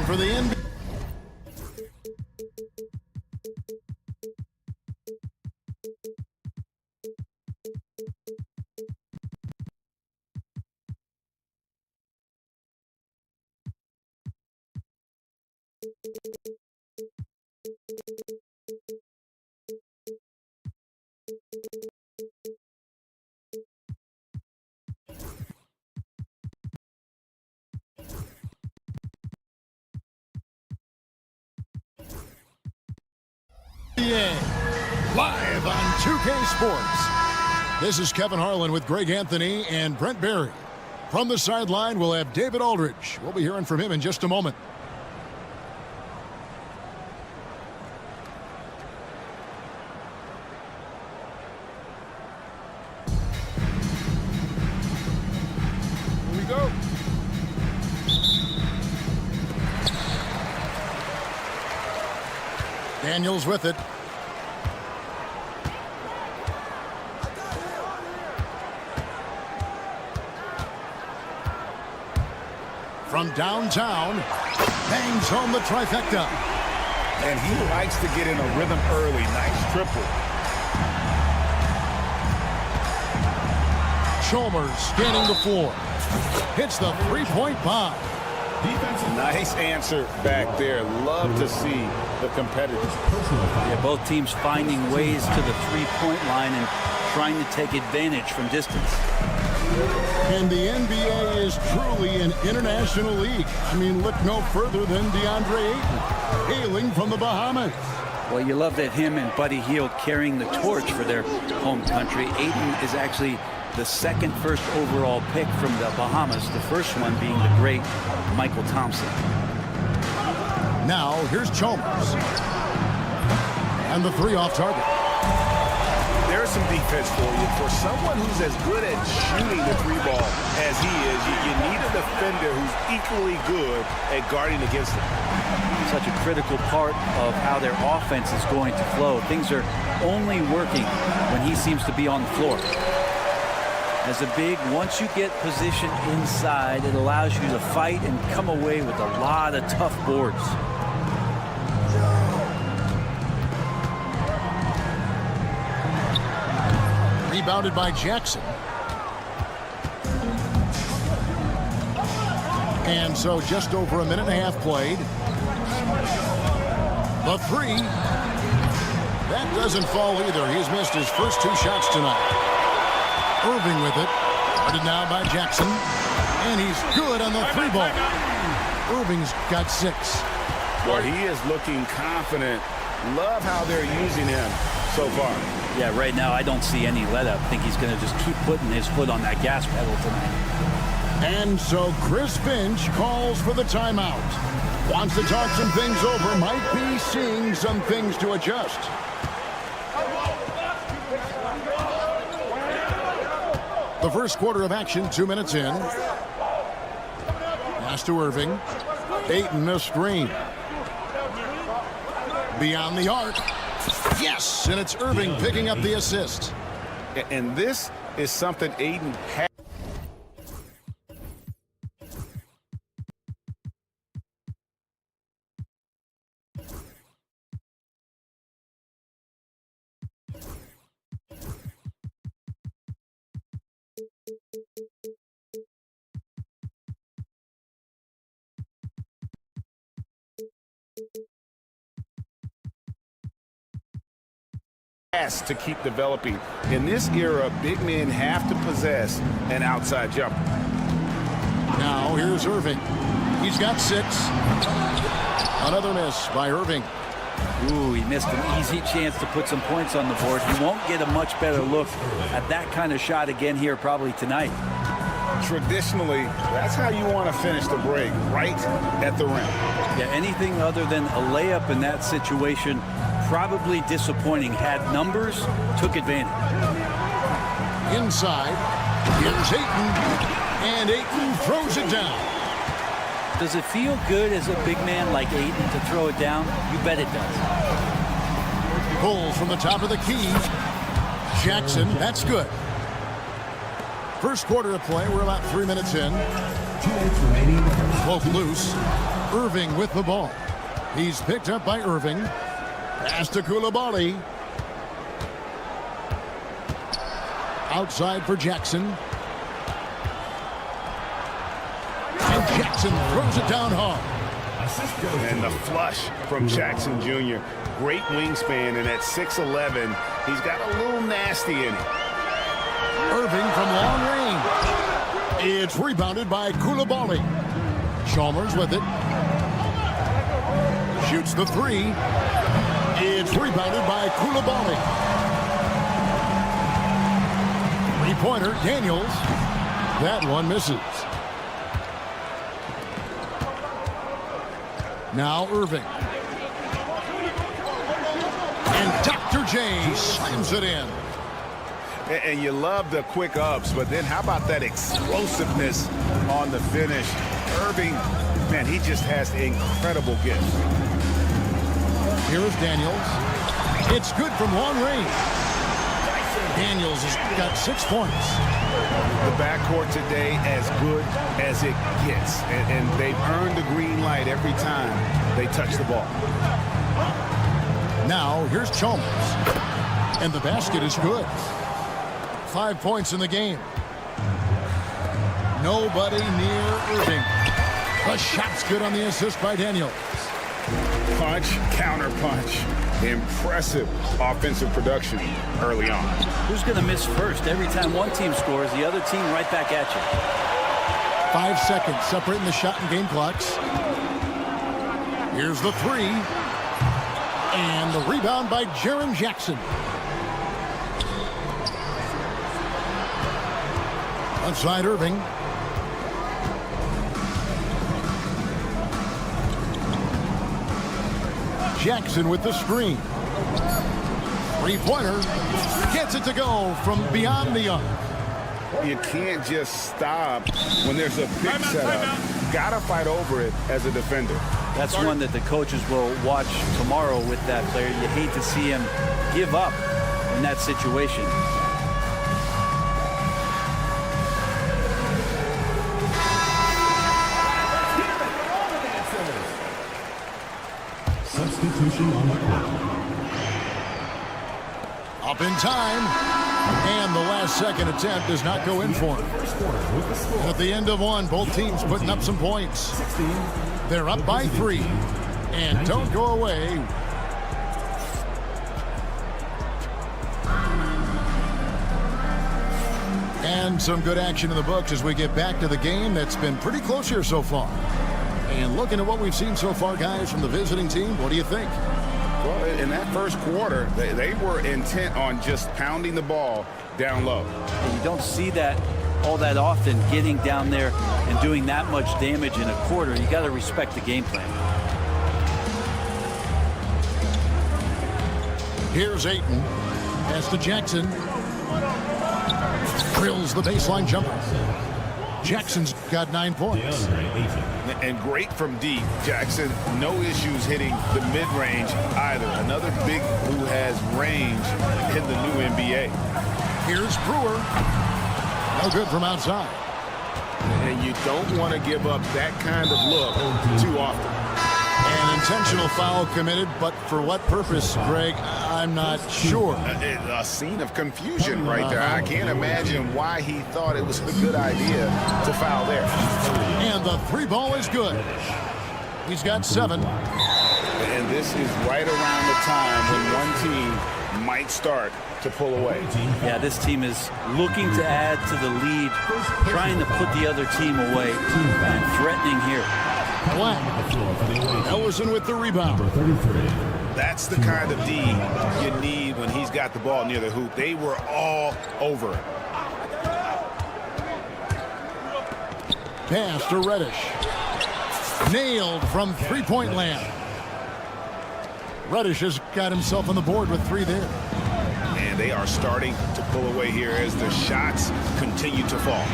For the NBA. Live on 2K Sports. This is Kevin Harlan with Greg Anthony and Brent Barry. From the sideline, we'll have David Aldridge. We'll be hearing from him in just a moment. Here we go. Daniels with it. From downtown, bangs home the trifecta. And he likes to get in a rhythm early. Nice triple. Chalmers scanning the floor. Hits the three-point bomb. Nice answer back there. Love to see the competitors. Yeah, both teams finding ways to the three-point line and trying to take advantage from distance. And the NBA is truly an international league. I mean, look no further than DeAndre Ayton, hailing from the Bahamas. Well, you love that him and Buddy Hield carrying the torch for their home country. Ayton is actually the second first overall pick from the Bahamas, the first one being the great Michael Thompson. Now, here's Chalmers. And the three off target. There's some defense for you. For someone who's as good at shooting the three ball as he is, you need a defender who's equally good at guarding against him. Such a critical part of how their offense is going to flow. Things are only working when he seems to be on the floor. As a big, once you get positioned inside, it allows you to fight and come away with a lot of tough boards. Rebounded by Jackson. And so just over a minute and a half played. The three. That doesn't fall either. He's missed his first two shots tonight. Irving with it. Guarded now by Jackson. And he's good on the three ball. Irving's got 6. Well, he is looking confident. Love how they're using him so far. Yeah, right now I don't see any let up. I think he's going to just keep putting his foot on that gas pedal tonight. And so Chris Finch calls for the timeout. Wants to talk some things over. Might be seeing some things to adjust. The first quarter of action, 2 minutes in. Pass to Irving. Ayton a screen. Beyond the arc. Yes, and it's Irving picking up the assist. And this is something Ayton has. To keep developing. In this era, big men have to possess an outside jumper. Now here's Irving. He's got 6. Another miss by Irving. Ooh, he missed an easy chance to put some points on the board. He won't get a much better look at that kind of shot again here probably tonight. Traditionally, that's how you want to finish the break, right at the rim. Yeah, anything other than a layup in that situation, probably disappointing. Had numbers, took advantage. Inside, here's Ayton, and Ayton throws it down. Does it feel good as a big man like Ayton to throw it down? You bet it does. Pulls from the top of the key. Jackson, that's good. First quarter of play, we're about 3 minutes in. Poke loose. Irving with the ball. He's picked up by Irving. Pass to Coulibaly. Outside for Jackson. And Jackson throws it down hard. And the flush from Jackson Jr. Great wingspan, and at 6'11", he's got a little nasty in it. Irving from long range. It's rebounded by Coulibaly. Chalmers with it. Shoots the three. It's rebounded by Coulibaly. Three-pointer, Daniels. That one misses. Now Irving. And Dr. J slams it in. And you love the quick ups, but then how about that explosiveness on the finish? Irving, man, he just has incredible gifts. Here's Daniels. It's good from long range. Daniels has got 6 points. The backcourt today as good as it gets, and they've earned the green light every time they touch the ball. Now here's Chalmers, and the basket is good. 5 points in the game. Nobody near Irving. The shot's good on the assist by Daniels. Punch, counter punch. Impressive offensive production early on. Who's going to miss first? Every time one team scores, the other team right back at you. 5 seconds separating the shot and game clocks. Here's the three. And the rebound by Jaren Jackson. Outside Irving. Jackson with the screen. Three-pointer. Gets it to go from beyond the arc. You can't just stop when there's a big setup. Gotta fight over it as a defender. That's one that the coaches will watch tomorrow with that player. You hate to see him give up in that situation. Substitution on the court. Up in time. And the last second attempt does not go in for him. At the end of one, both teams putting up some points. They're up by 3. And don't go away. And some good action in the books as we get back to the game that's been pretty close here so far. And looking at what we've seen so far, guys, from the visiting team, what do you think? Well, in that first quarter, they were intent on just pounding the ball down low. And you don't see that all that often, getting down there and doing that much damage in a quarter. You got to respect the game plan. Here's Ayton. Pass to Jackson. Drills the baseline jumper. Jackson's got 9 points. And great from deep. Jackson, no issues hitting the mid-range either. Another big who has range in the new NBA. Here's Brewer. No good from outside. And you don't want to give up that kind of look too often. An intentional foul committed, but for what purpose, Greg? I'm not sure. A scene of confusion right there. I can't imagine why he thought it was a good idea to foul there. And the 3 ball is good. He's got 7. And this is right around the time when one team might start to pull away. Yeah, this team is looking to add to the lead, trying to put the other team away, and threatening here. Black. Ellison with the rebound. That's the kind of D you need when he's got the ball near the hoop. They were all over it. pass to Reddish. Nailed from three-point land. Reddish has got himself on the board with 3 there. And they are starting to pull away here as the shots continue to fall.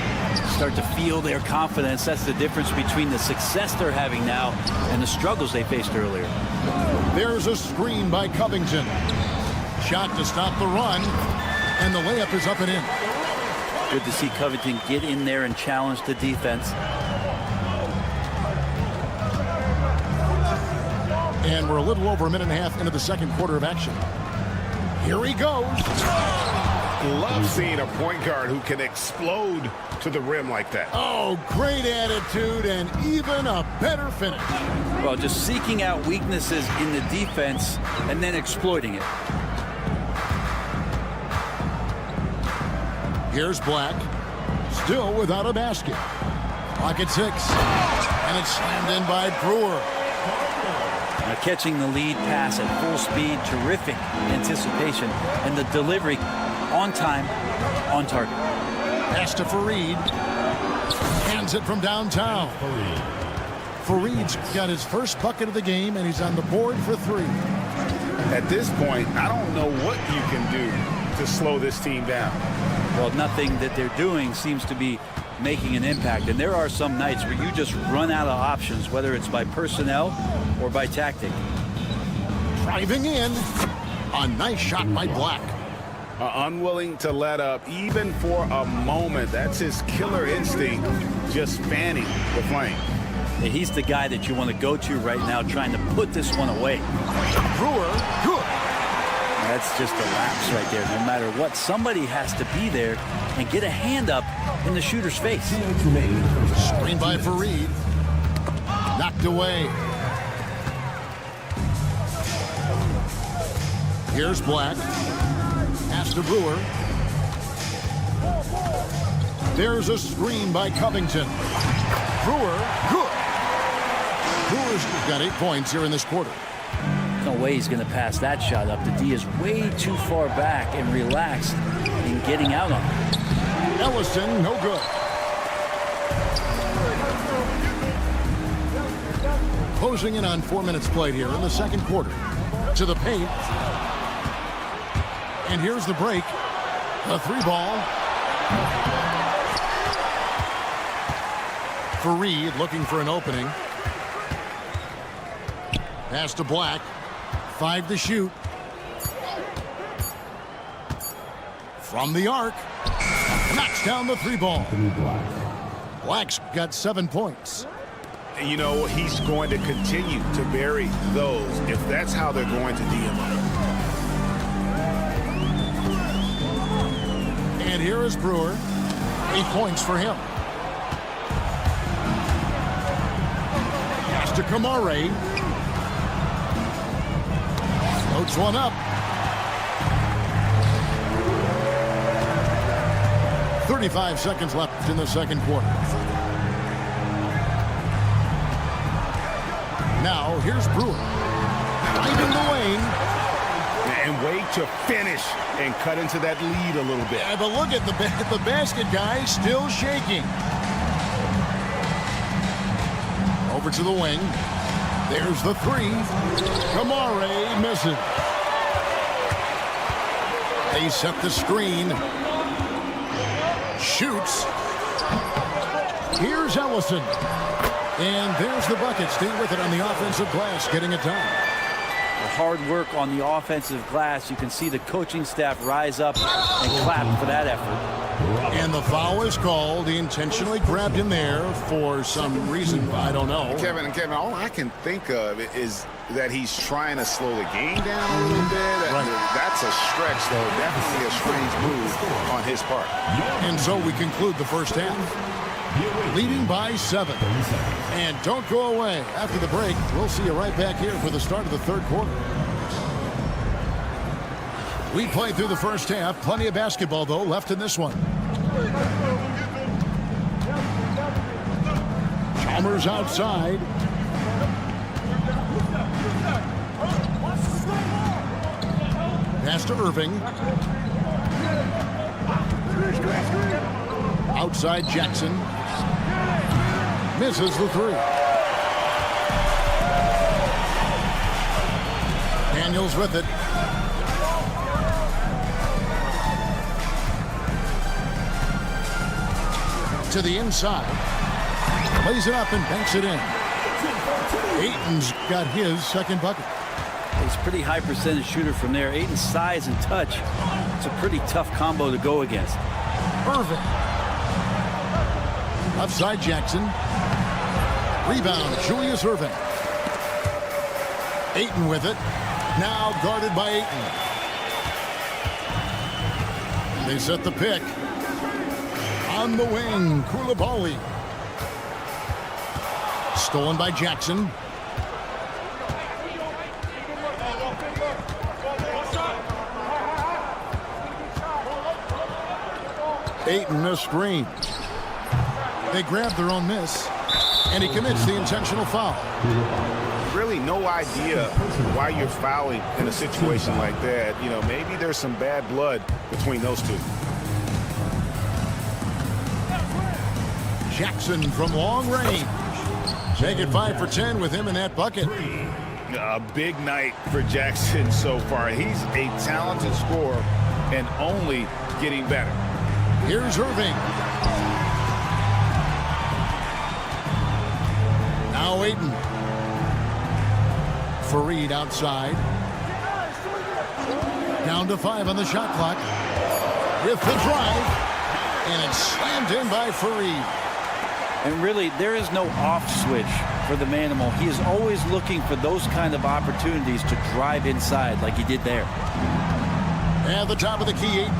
Start to feel their confidence. That's the difference between the success they're having now and the struggles they faced earlier. There's a screen by Covington. Shot to stop the run, and the layup is up and in. Good to see Covington get in there and challenge the defense. And we're a little over a minute and a half into the second quarter of action. Here he goes. Love seeing a point guard who can explode to the rim like that. Oh, great attitude and even a better finish. Well, just seeking out weaknesses in the defense and then exploiting it. Here's Black, still without a basket. Clock at 6, and it's slammed in by Brewer. Now catching the lead pass at full speed, terrific anticipation, and the delivery on time, on target. Pass to Fareed. Hands it from downtown. Fareed's got his first bucket of the game, and he's on the board for 3. At this point, I don't know what you can do to slow this team down. Well, nothing that they're doing seems to be making an impact. And there are some nights where you just run out of options, whether it's by personnel or by tactic. Driving in. A nice shot by Black. Unwilling to let up even for a moment. That's his killer instinct, just fanning the flame. And he's the guy that you want to go to right now, trying to put this one away. Brewer, good. That's just a lapse right there. No matter what, somebody has to be there and get a hand up in the shooter's face. Screen by Fareed. Knocked away. Here's Black. Pass to Brewer. There's a screen by Covington. Brewer, good. Brewer's got 8 points here in this quarter. No way he's going to pass that shot up. The D is way too far back and relaxed in getting out on it. Ellison, no good. Closing in on 4 minutes played here in the second quarter. To the paint. And here's the break. A 3-ball. Fareed looking for an opening. Pass to Black. 5 to shoot. From the arc. Knocks down the 3-ball. Black's got 7 points. You know, he's going to continue to bury those if that's how they're going to DM him. And here is Brewer. 8 points for him. Pass to Kamare. Floats one up. 35 seconds left in the second quarter. Now, here's Brewer. Right in the lane. And wait to finish and cut into that lead a little bit. Yeah, but look at the basket guy still shaking. Over to the wing. There's the 3. Kamare misses. They set the screen. Shoots. Here's Ellison. And there's the bucket. Stay with it on the offensive glass, getting it done. Hard work on the offensive glass. You can see the coaching staff rise up and clap for that effort. And the foul is called. He intentionally grabbed him there for some reason. I don't know. Kevin, all I can think of is that he's trying to slow the game down a little bit. Right. That's a stretch, though. Definitely a strange move on his part. And so we conclude the first half. Leading by 7. And don't go away. After the break, we'll see you right back here for the start of the third quarter. We played through the first half. Plenty of basketball, though, left in this one. Chalmers outside. Pass to Irving. Outside Jackson. Misses the three. Daniels with it. To the inside. Plays it up and banks it in. Ayton's got his second bucket. He's a pretty high percentage shooter from there. Ayton's size and touch. It's a pretty tough combo to go against. Irving. Upside Jackson. Rebound, Julius Irving. Ayton with it. Now guarded by Ayton. They set the pick. On the wing, Koulibaly. Stolen by Jackson. Ayton a screen. They grab their own miss, and he commits the intentional foul. Really no idea why you're fouling in a situation like that. You know, maybe there's some bad blood between those two. Jackson from long range. Make it 5 for 10 with him in that bucket. A big night for Jackson so far. He's a talented scorer and only getting better. Here's Irving. Now Ayton. Fareed outside. Down to 5 on the shot clock. With the drive. And it's slammed in by Fareed. And really, there is no off switch for the Manimal. He is always looking for those kind of opportunities to drive inside like he did there. At the top of the key, Ayton.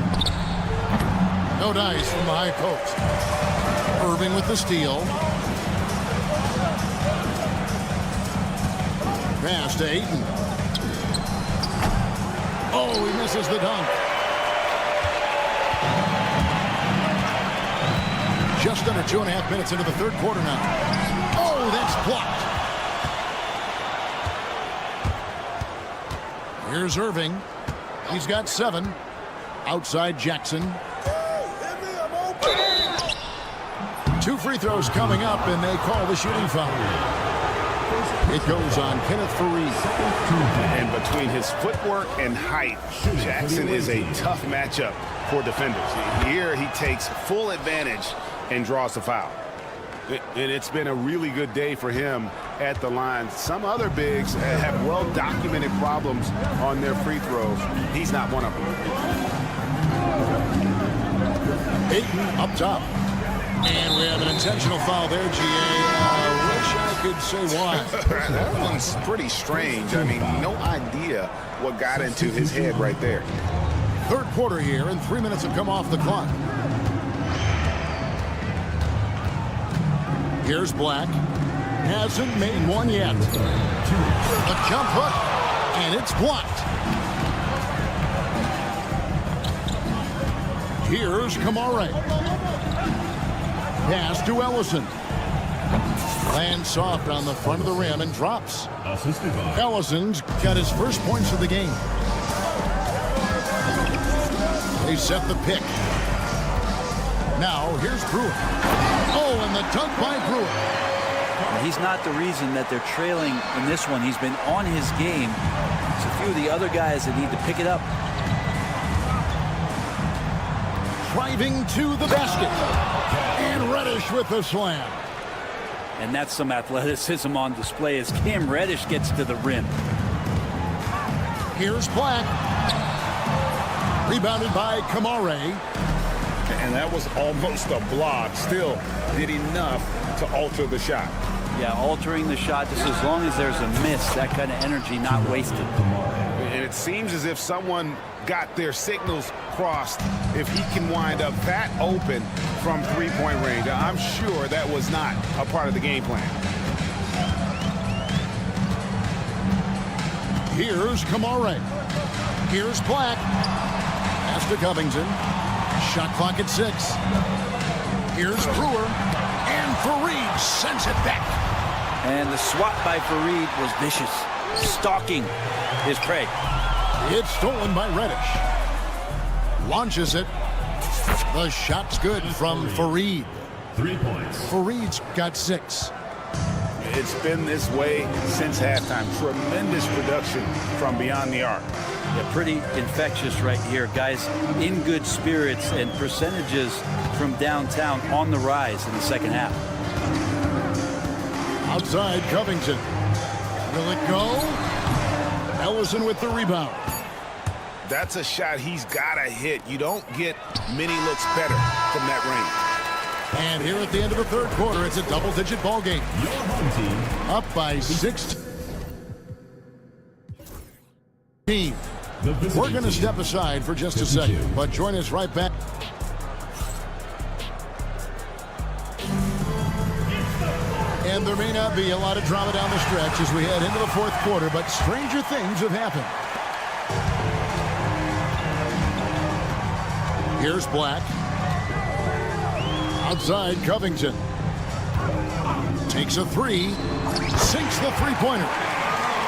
No dice from the high post. Irving with the steal. Pass to Ayton. Oh, he misses the dunk. Just under 2.5 minutes into the third quarter now. Oh, that's blocked. Here's Irving. He's got 7. Outside Jackson. 2 free throws coming up, and they call the shooting foul. It goes on Kenneth Fareed. And between his footwork and height, Jackson is a tough matchup for defenders. Here he takes full advantage and draws the foul. And it's been a really good day for him at the line. Some other bigs have well-documented problems on their free throws. He's not one of them. Ayton up top. And we have an intentional foul there, GA. I wish I could say why. That one's pretty strange. I mean, no idea what got into his head right there. Third quarter here, and 3 minutes have come off the clock. Here's Black. Hasn't made one yet. A jump hook, and it's blocked. Here's Kamare. Pass to Ellison. Lands soft on the front of the rim and drops. Ellison's got his first points of the game. They set the pick. Now here's Brewer. Oh, and the dunk by Brewer. He's not the reason that they're trailing in this one. He's been on his game. It's a few of the other guys that need to pick it up. Driving to the basket. And Reddish with the slam. And that's some athleticism on display as Cam Reddish gets to the rim. Here's Black. Rebounded by Kamare. And that was almost a block. Still did enough to alter the shot. Yeah, altering the shot just as long as there's a miss, that kind of energy not wasted. And it seems as if someone got their signals crossed. If he can wind up that open from three-point range, I'm sure that was not a part of the game plan. Here's Kamare. Here's Black. Pass to Covington. Shot clock at 6. Here's Brewer. And Fareed sends it back. And the swat by Fareed was vicious, stalking his prey. It's stolen by Reddish. Launches it. The shot's good from Fareed. 3 points. Fareed's got 6. It's been this way since halftime. Tremendous production from beyond the arc. Yeah, pretty infectious right here. Guys in good spirits, and percentages from downtown on the rise in the second half. Outside, Covington. Will it go? Ellison with the rebound. That's a shot he's got to hit. You don't get many looks better from that range. And here at the end of the third quarter, it's a double-digit ball game. Your home team. Up by 6. We're going to step aside for just a second, but join us right back. And there may not be a lot of drama down the stretch as we head into the fourth quarter, but stranger things have happened. Here's Black. Outside, Covington. Takes a 3. Sinks the three-pointer.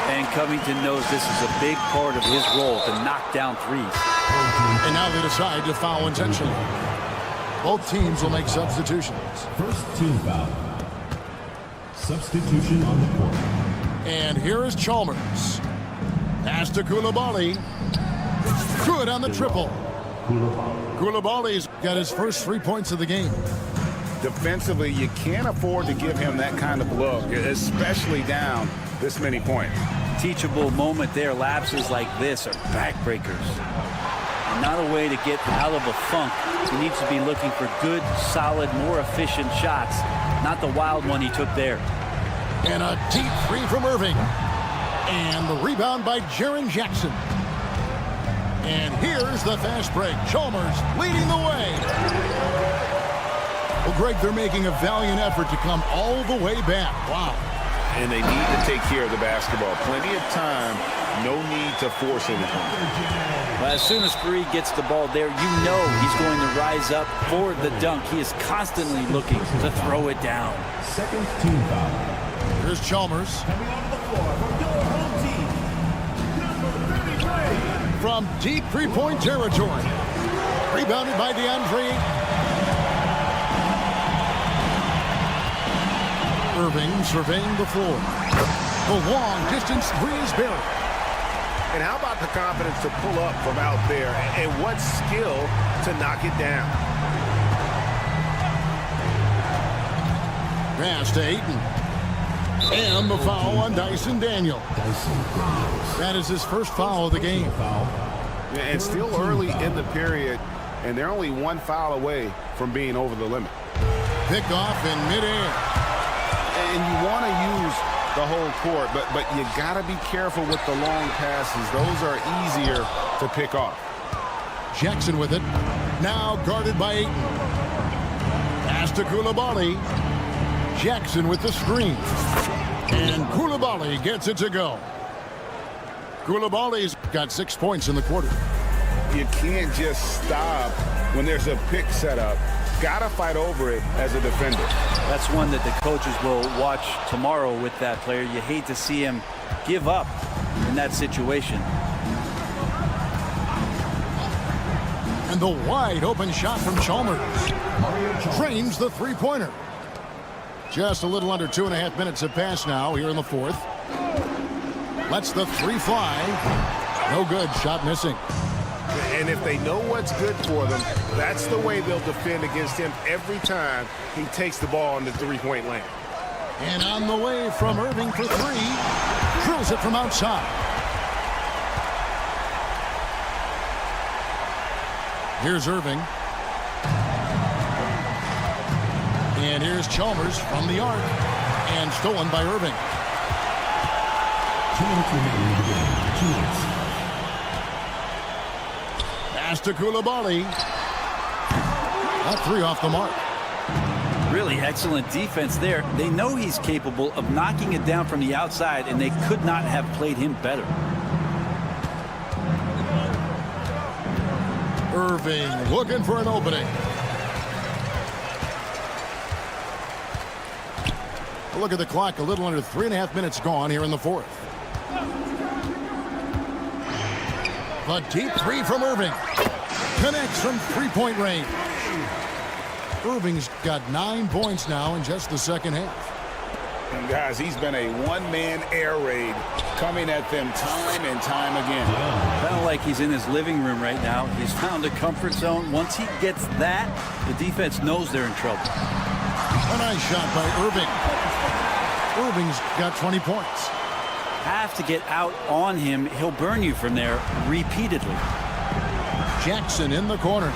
And Covington knows this is a big part of his role to knock down threes. And now they decide to foul intentionally. Both teams will make substitutions. First team foul. Substitution on the court. And here is Chalmers. Pass to Koulibaly. Good on the triple. Koulibaly's got his first 3 points of the game. Defensively, you can't afford to give him that kind of look, especially down this many points. Teachable moment there. Lapses like this are backbreakers. And not a way to get out of a funk. He needs to be looking for good, solid, more efficient shots, not the wild one he took there. And a deep 3 from Irving. And the rebound by Jaren Jackson. And here's the fast break. Chalmers leading the way. Well, Greg, they're making a valiant effort to come all the way back. Wow. And they need to take care of the basketball. Plenty of time. No need to force anything. Well, as soon as Fareed gets the ball there, you know he's going to rise up for the dunk. He is constantly looking to throw it down. Second team foul. Here's Chalmers. Coming onto the floor for your home team, number 33. From deep three-point territory. Rebounded by DeAndre. Irving surveying the floor. The long distance 3 is buried. And how about the confidence to pull up from out there, and what skill to knock it down. Pass to Ayton. And the foul on Dyson Daniel. That is his first foul of the game. And still early in the period, and they're only 1 foul away from being over the limit. Pick off in midair. And you want to use the whole court, but you got to be careful with the long passes. Those are easier to pick off. Jackson with it. Now guarded by Ayton. Pass to Koulibaly. Jackson with the screen. And Koulibaly gets it to go. Koulibaly's got 6 points in the quarter. You can't just stop when there's a pick set up. Got to fight over it as a defender. That's one that the coaches will watch tomorrow with that player. You hate to see him give up in that situation. And the wide open shot from Chalmers. Drains the three-pointer. Just a little under 2.5 minutes have passed now here in the fourth. Lets the 3 fly. No good. Shot missing. And if they know what's good for them, that's the way they'll defend against him every time he takes the ball in the three-point lane. And on the way from Irving for 3. Drills it from outside. Here's Irving. And here's Chalmers from the arc. And stolen by Irving. 2 minutes remaining in the game. 2 minutes. Pass to Koulibaly. That 3 off the mark. Really excellent defense there. They know he's capable of knocking it down from the outside, and they could not have played him better. Irving looking for an opening. Look at the clock. A little under 3.5 minutes gone here in the fourth. A deep 3 from Irving. Connects from three-point range. Irving's got 9 points now in just the second half. And guys, he's been a one-man air raid coming at them time and time again. Kind of like he's in his living room right now. He's found a comfort zone. Once he gets that, the defense knows they're in trouble. A nice shot by Irving. Irving's got 20 points. Have to get out on him. He'll burn you from there repeatedly. Jackson in the corner.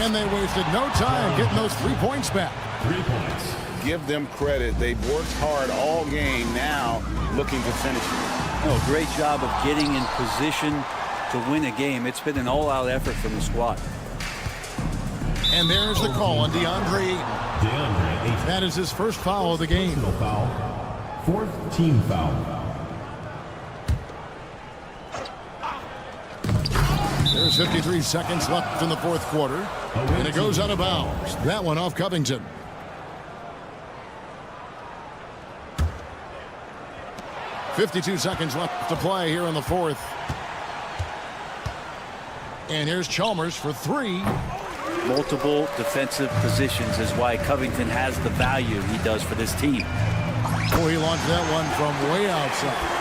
And they wasted no time getting those 3 points back. 3 points. Give them credit. They've worked hard all game, now looking to finish it. No, great job of getting in position to win a game. It's been an all-out effort from the squad. And there's the call on DeAndre Ayton. DeAndre Ayton. That is his first foul of the game. Personal foul. 4th team foul. There's 53 seconds left in the fourth quarter. And it goes out of bounds. That one off Covington. .52 seconds left to play here in the fourth. And here's Chalmers for 3. Multiple defensive positions is why Covington has the value he does for this team. Oh, he launched that one from way outside.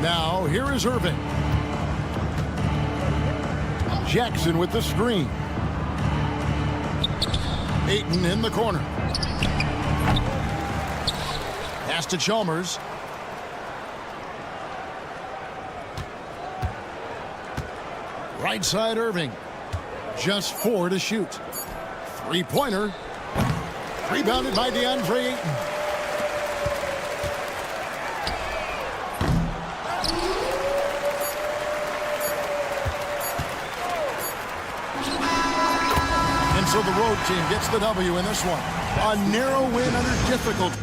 Now, here is Irving. Jackson with the screen. Ayton in the corner. Pass to Chalmers. Right side Irving. Just 4 to shoot. 3-pointer. Rebounded by DeAndre Ayton. And so the road team gets the W in this one. A narrow win under difficulty.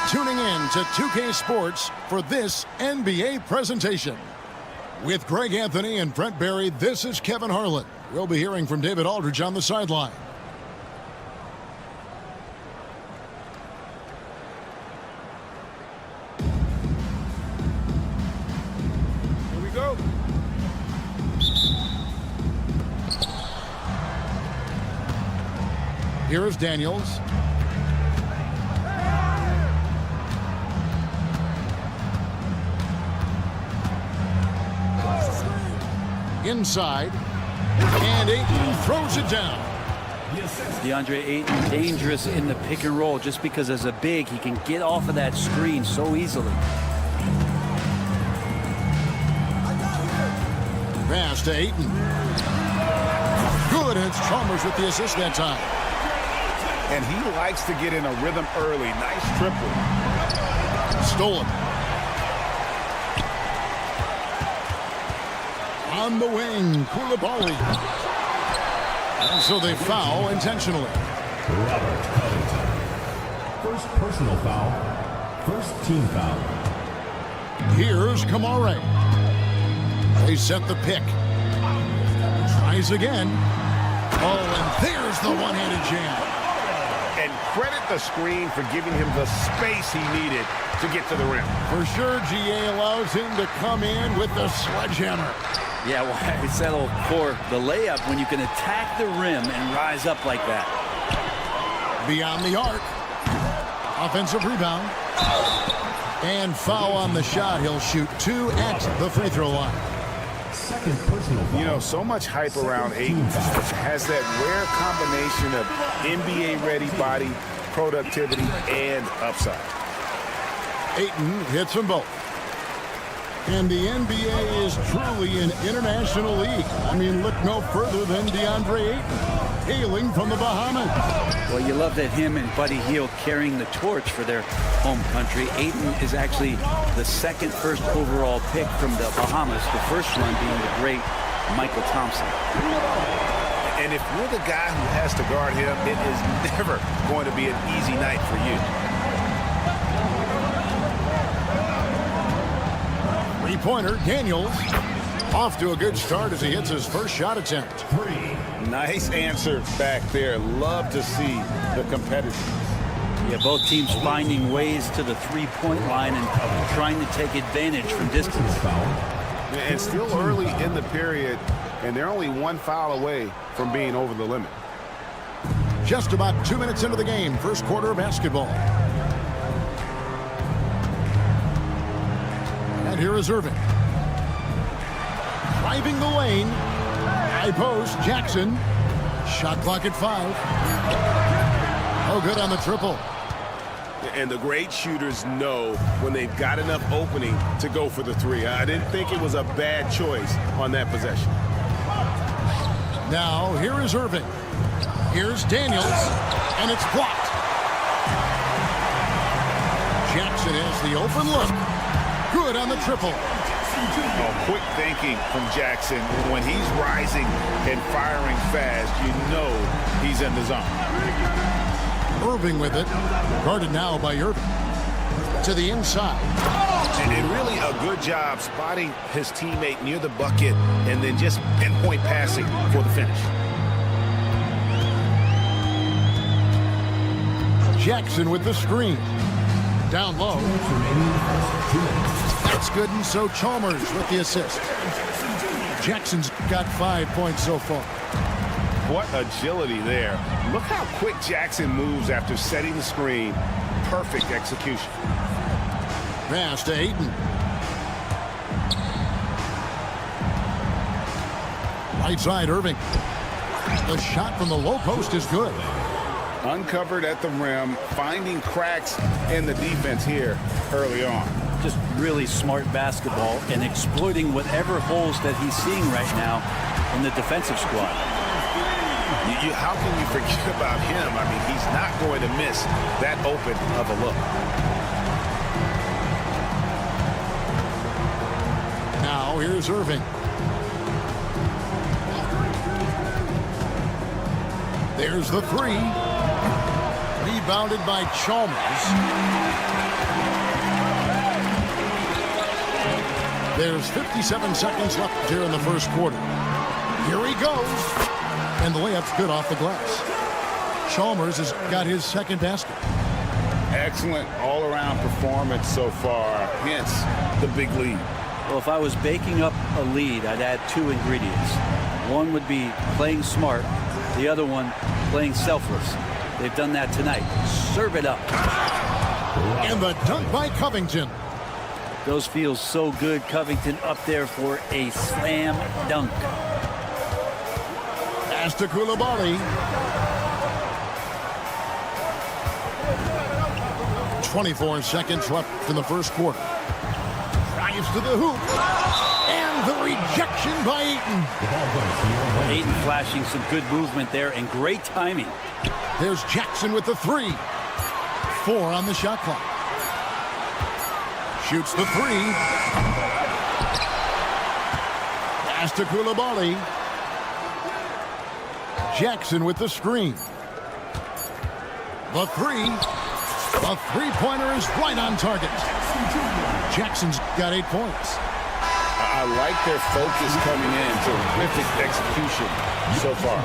tuning in to 2K Sports for this NBA presentation. With Greg Anthony and Brent Barry, this is Kevin Harlan. We'll be hearing from David Aldridge on the sideline. Here we go. Here is Daniels. Inside. And Ayton throws it down. DeAndre Ayton dangerous in the pick and roll just because as a big, he can get off of that screen so easily. Pass to Ayton. Good, and it's Chalmers with the assist that time. And he likes to get in a rhythm early. Nice triple. Stolen. On the wing, Koulibaly. And so they foul intentionally. Robert Covington. First personal foul. First team foul. Here's Kamare. They set the pick. Tries again. Oh, and there's the one-handed jam. And credit the screen for giving him the space he needed to get to the rim. For sure, GA allows him to come in with the sledgehammer. Yeah, well, I settled for the layup when you can attack the rim and rise up like that. Beyond the arc. Offensive rebound. And foul on the shot. He'll shoot 2 at the free throw line. Second personal foul. You know, so much hype around Ayton. Has that rare combination of NBA-ready body, productivity, and upside. Ayton hits them both. And the NBA is truly an international league. I mean, look no further than DeAndre Ayton, hailing from the Bahamas. Well, you love that him and Buddy Hield carrying the torch for their home country. Ayton is actually the second first overall pick from the Bahamas, the first one being the great Michael Thompson. And if you're the guy who has to guard him, it is never going to be an easy night for you. Three-pointer, Daniels. Off to a good start as he hits his first shot attempt. Nice answer back there. Love to see the competitors. Yeah, both teams finding ways to the three-point line and trying to take advantage from distance. And still early in the period, and they're only 1 foul away from being over the limit. Just about 2 minutes into the game, first quarter of basketball. And here is Irving. Driving the lane. High post, Jackson. Shot clock at 5. Oh, good on the triple. And the great shooters know when they've got enough opening to go for the three. I didn't think it was a bad choice on that possession. Now, here is Irving. Here's Daniels, and it's blocked. Jackson has the open look. Good on the triple. Oh, quick thinking from Jackson. When he's rising and firing fast, you know he's in the zone. Irving with it. Guarded now by Irving. To the inside. And really a good job spotting his teammate near the bucket and then just pinpoint passing for the finish. Jackson with the screen. Down low. That's good, and so Chalmers with the assist. Jackson's got 5 points so far. What agility there. Look how quick Jackson moves after setting the screen. Perfect execution. Pass to Ayton. Right side, Irving. The shot from the low post is good. Uncovered at the rim, finding cracks in the defense here early on. Just really smart basketball and exploiting whatever holes that he's seeing right now in the defensive squad. How can you forget about him? I mean, he's not going to miss that open of a look. Now here's Irving. There's the three. Rebounded by Chalmers. There's 57 seconds left here in the first quarter. Here he goes. And the layup's good off the glass. Chalmers has got his second basket. Excellent all-around performance so far, hence the big lead. Well, if I was baking up a lead, I'd add two ingredients. One would be playing smart. The other one, playing selfless. They've done that tonight. Serve it up. And the dunk by Covington. Those feels so good. Covington up there for a slam dunk. Pass to Coulibaly. 24 seconds left in the first quarter. Drives to the hoop. And the rejection by Ayton. Ayton flashing some good movement there and great timing. There's Jackson with the three. 4 on the shot clock. Shoots the three. Pass to Coulibaly. Jackson with the screen. The three. The three-pointer is right on target. Jackson's got 8 points. I like their focus coming in. Terrific execution so far.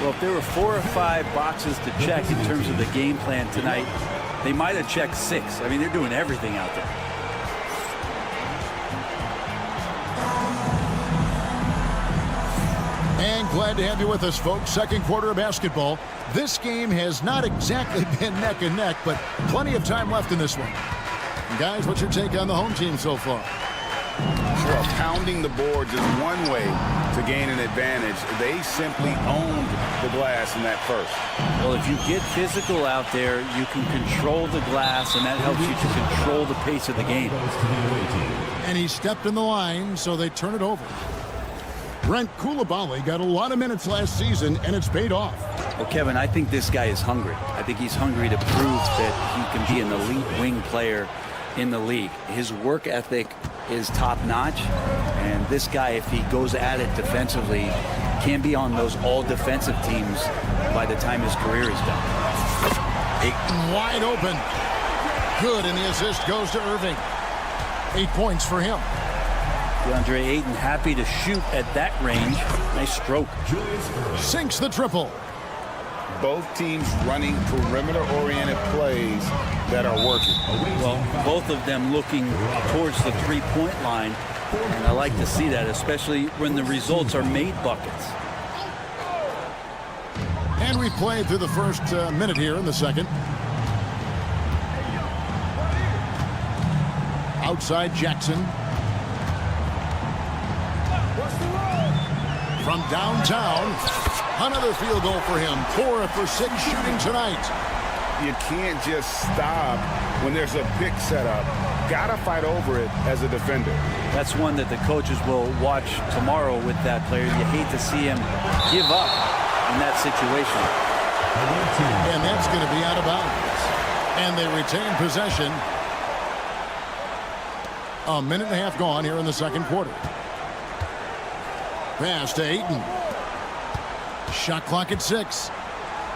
Well, if there were 4 or 5 boxes to check in terms of the game plan tonight, they might have checked 6. I mean, they're doing everything out there. And glad to have you with us, folks. Second quarter of basketball. This game has not exactly been neck and neck, but plenty of time left in this one. And guys, what's your take on the home team so far? Well, pounding the boards is one way to gain an advantage. They simply owned the glass in that first. Well, if you get physical out there, you can control the glass, and that helps you to control the pace of the game. And he stepped in the line, so they turn it over. Brent Coulibaly got a lot of minutes last season, and it's paid off. Well, Kevin, I think this guy is hungry. I think he's hungry to prove that he can be an elite wing player in the league. His work ethic is top-notch, and this guy, if he goes at it defensively, can be on those all-defensive teams by the time his career is done. Ayton wide open. Good, and the assist goes to Irving. 8 points for him. DeAndre Ayton happy to shoot at that range. Nice stroke. Sinks the triple. Both teams running perimeter-oriented plays that are working. Well, both of them looking towards the three-point line, and I like to see that, especially when the results are made buckets. And we played through the first minute here in the second. Outside Jackson. From downtown, another field goal for him. 4 for 6 shooting tonight. You can't just stop when there's a pick set up. Gotta fight over it as a defender. That's one that the coaches will watch tomorrow with that player. You hate to see him give up in that situation. And that's going to be out of bounds. And they retain possession. A minute and a half gone here in the second quarter. Pass to Ayton. Shot clock at 6.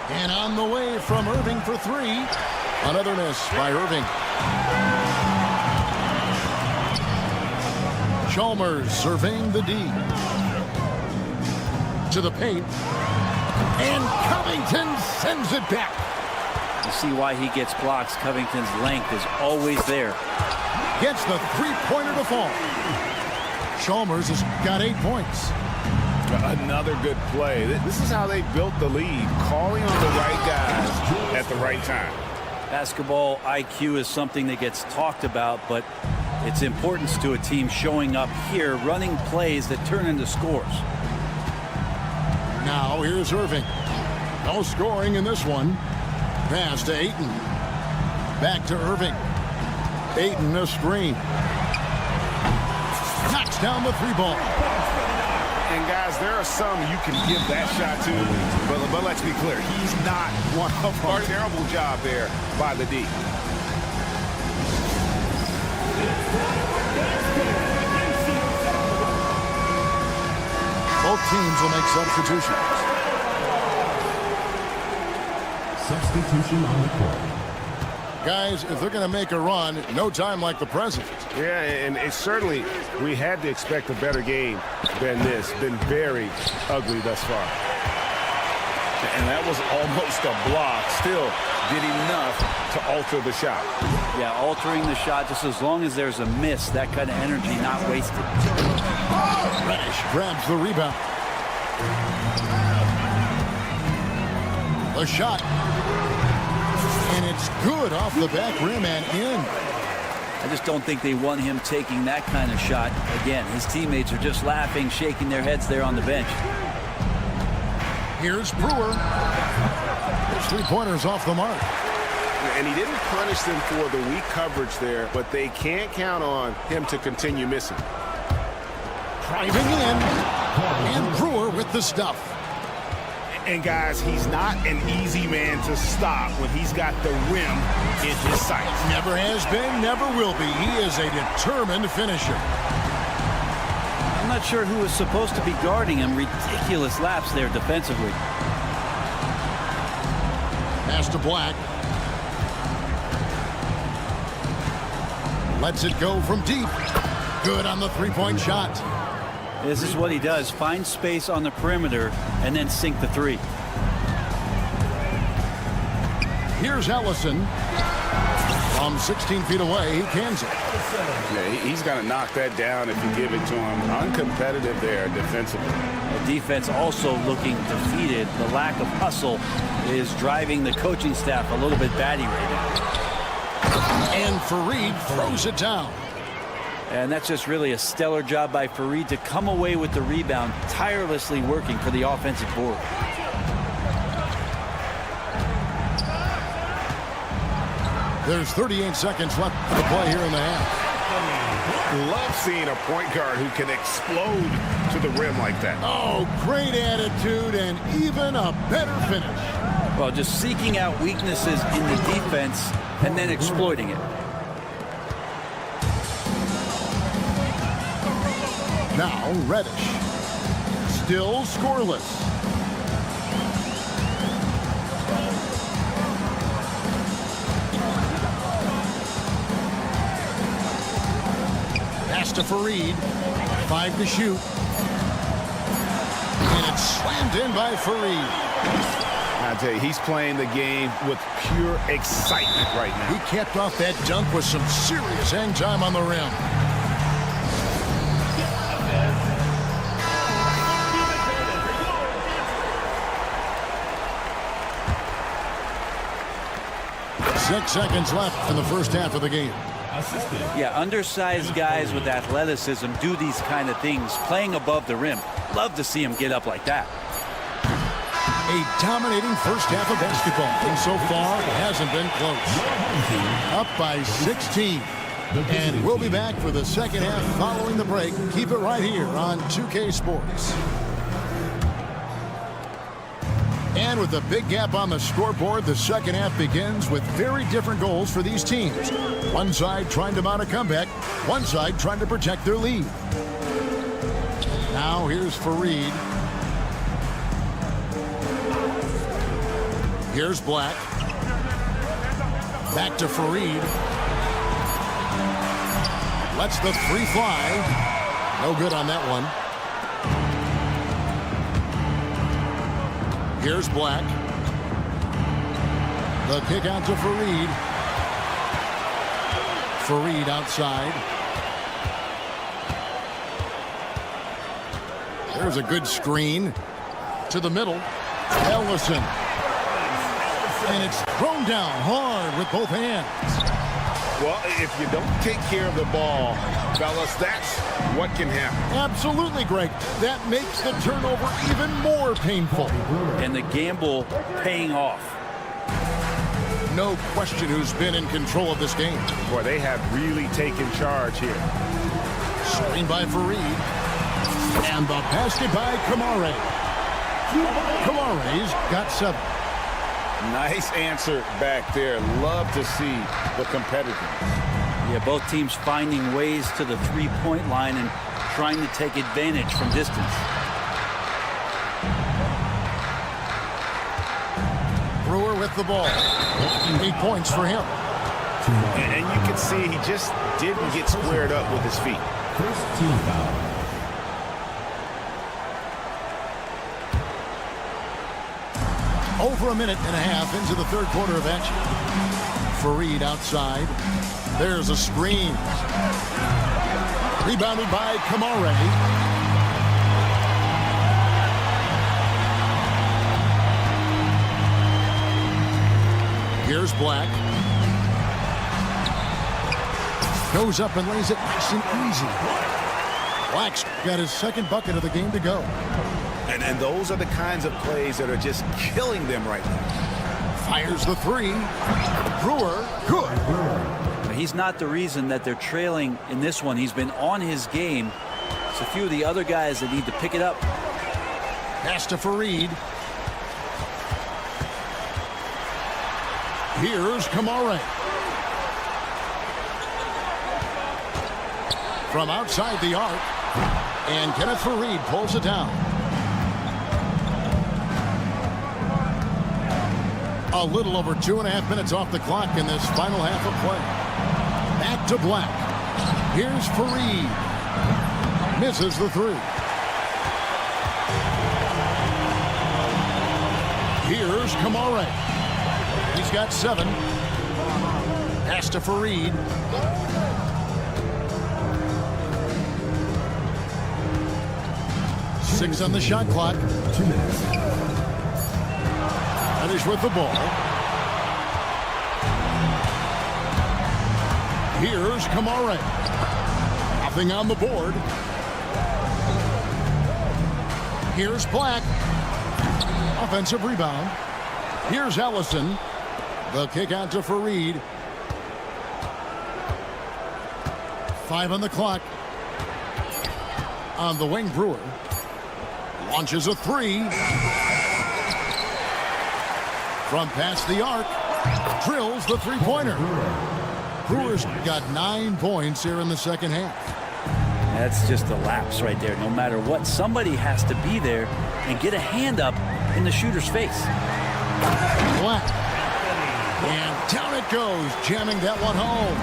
And on the way from Irving for 3. Another miss by Irving. Chalmers surveying the D. To the paint. And Covington sends it back. You see why he gets blocks. Covington's length is always there. Gets the three-pointer to fall. Chalmers has got 8 points. Another good play. This is how they built the lead, calling on the right guys at the right time. Basketball IQ is something that gets talked about, but its importance to a team showing up here, running plays that turn into scores. Now here's Irving. No scoring in this one. Pass to Ayton. Back to Irving. Ayton, a screen. Knocks down the 3-ball. And guys, there are some you can give that shot to, but let's be clear, he's not one of our terrible job there by the D. Both teams will make substitutions. Substitution on the court. Guys, if they're going to make a run, no time like the present. Yeah, and it certainly, we had to expect a better game than this. Been very ugly thus far. And that was almost a block. Still did enough to alter the shot. Yeah, altering the shot just as long as there's a miss. That kind of energy not wasted. Reddish grabs the rebound. The shot. And it's good off the back rim and in. I just don't think they want him taking that kind of shot. Again, his teammates are just laughing, shaking their heads there on the bench. Here's Brewer. His three-pointers off the mark. And he didn't punish them for the weak coverage there, but they can't count on him to continue missing. Driving in. And Brewer with the stuff. And guys, he's not an easy man to stop when he's got the rim in his sights. Never has been, never will be. He is a determined finisher. I'm not sure who was supposed to be guarding him. Ridiculous laps there defensively. Pass to Black. Lets it go from deep. Good on the three-point shot. This is what he does. Find space on the perimeter and then sink the three. Here's Ellison. From 16 feet away, he cans it. Yeah, he's going to knock that down if you give it to him. Uncompetitive there defensively. The defense also looking defeated. The lack of hustle is driving the coaching staff a little bit batty right now. And Fareed throws it down. And that's just really a stellar job by Fareed to come away with the rebound, tirelessly working for the offensive board. There's 38 seconds left to play here in the half. Love seeing a point guard who can explode to the rim like that. Oh, great attitude and even a better finish. Well, just seeking out weaknesses in the defense and then exploiting it. Now Reddish. Still scoreless. Pass to Fareed. 5 to shoot. And it's slammed in by Fareed. I tell you, he's playing the game with pure excitement right now. He capped off that dunk with some serious hang time on the rim. Six seconds left in the first half of the game. Yeah, undersized guys with athleticism do these kind of things, playing above the rim. Love to see him get up like that. A dominating first half of basketball, and so far it hasn't been close. Up by 16. And we'll be back for the second half following the break. Keep it right here on 2K Sports. And with a big gap on the scoreboard, the second half begins with very different goals for these teams. One side trying to mount a comeback, one side trying to protect their lead. Now here's Fareed. Here's Black. Back to Fareed. Lets the three fly. No good on that one. Here's Black. The kick out to Fareed. Fareed outside. There's a good screen. To the middle. Ellison. And it's thrown down hard with both hands. Well, if you don't take care of the ball, fellas, that's what can happen. Absolutely, Greg. That makes the turnover even more painful. And the gamble paying off. No question who's been in control of this game. Boy, they have really taken charge here. Screen by Fareed. And the basket by Kamare. Kamare's got 7. Nice answer back there. Love to see the competitiveness. Yeah, both teams finding ways to the three-point line and trying to take advantage from distance. Brewer with the ball. 8 points for him. And you can see he just didn't get squared up with his feet. First team foul. Over a minute and a half into the third quarter of action. Fareed outside. There's a screen. Rebounded by Kamare. Here's Black. Goes up and lays it nice and easy. Black's got his second bucket of the game to go. And those are the kinds of plays that are just killing them right now. Fires the three. Brewer, good. He's not the reason that they're trailing in this one. He's been on his game. It's a few of the other guys that need to pick it up. Pass to Fareed. Here's Kamare. From outside the arc. And Kenneth Fareed pulls it down. A little over 2.5 minutes off the clock in this final half of play. Back to Black. Here's Fareed. Misses the three. Here's Kamare. He's got 7. Pass to Fareed. Six on the shot clock. 2 minutes. Finish with the ball. Here's Kamare. Nothing on the board. Here's Black. Offensive rebound. Here's Ellison. The kick out to Fareed. 5 on the clock. On the wing, Brewer. Launches a three. From past the arc. Drills the three-pointer. Brewer's got 9 points here in the second half. That's just a lapse right there. No matter what, somebody has to be there and get a hand up in the shooter's face. Black. And down it goes, jamming that one home.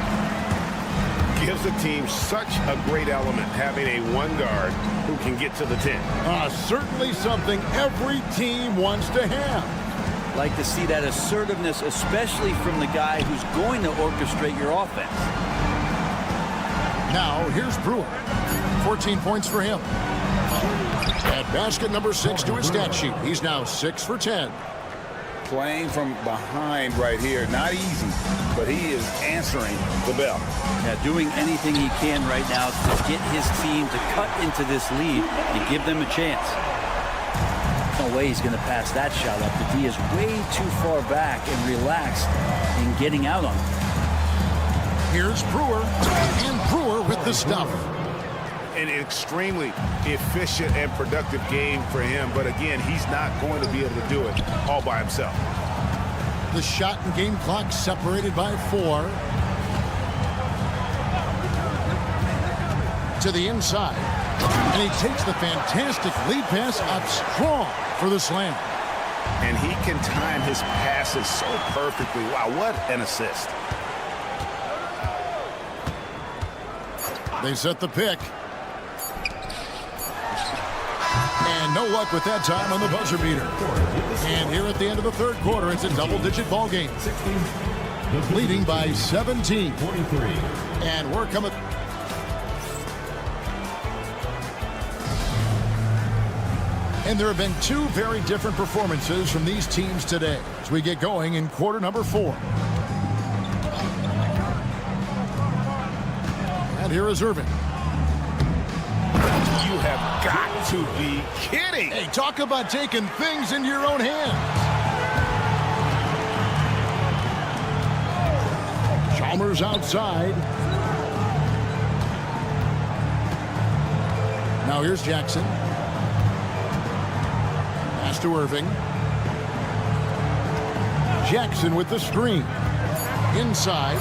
Gives the team such a great element having a one guard who can get to the 10. Certainly something every team wants to have. Like to see that assertiveness, especially from the guy who's going to orchestrate your offense. Now, here's Brewer. 14 points for him. At basket number 6 to his stat sheet. He's now 6 for 10. Playing from behind right here, not easy, but he is answering the bell. Yeah, doing anything he can right now to get his team to cut into this lead and give them a chance. No way he's going to pass that shot up. The D is way too far back and relaxed in getting out on it. Here's Brewer. And Brewer with the stuff. An extremely efficient and productive game for him, but again, he's not going to be able to do it all by himself. The shot and game clock separated by 4. To the inside. And he takes the fantastic lead pass up strong for the slam. And he can time his passes so perfectly. Wow, what an assist. They set the pick. And no luck with that time on the buzzer beater. And here at the end of the third quarter, it's a double-digit ball game. Leading by 17. 43. And we're coming. And there have been 2 very different performances from these teams today as we get going in quarter number 4. And here is Irving. You have got to be kidding. Hey, talk about taking things into your own hands. Chalmers outside. Now here's Jackson. Pass to Irving. Jackson with the screen. Inside.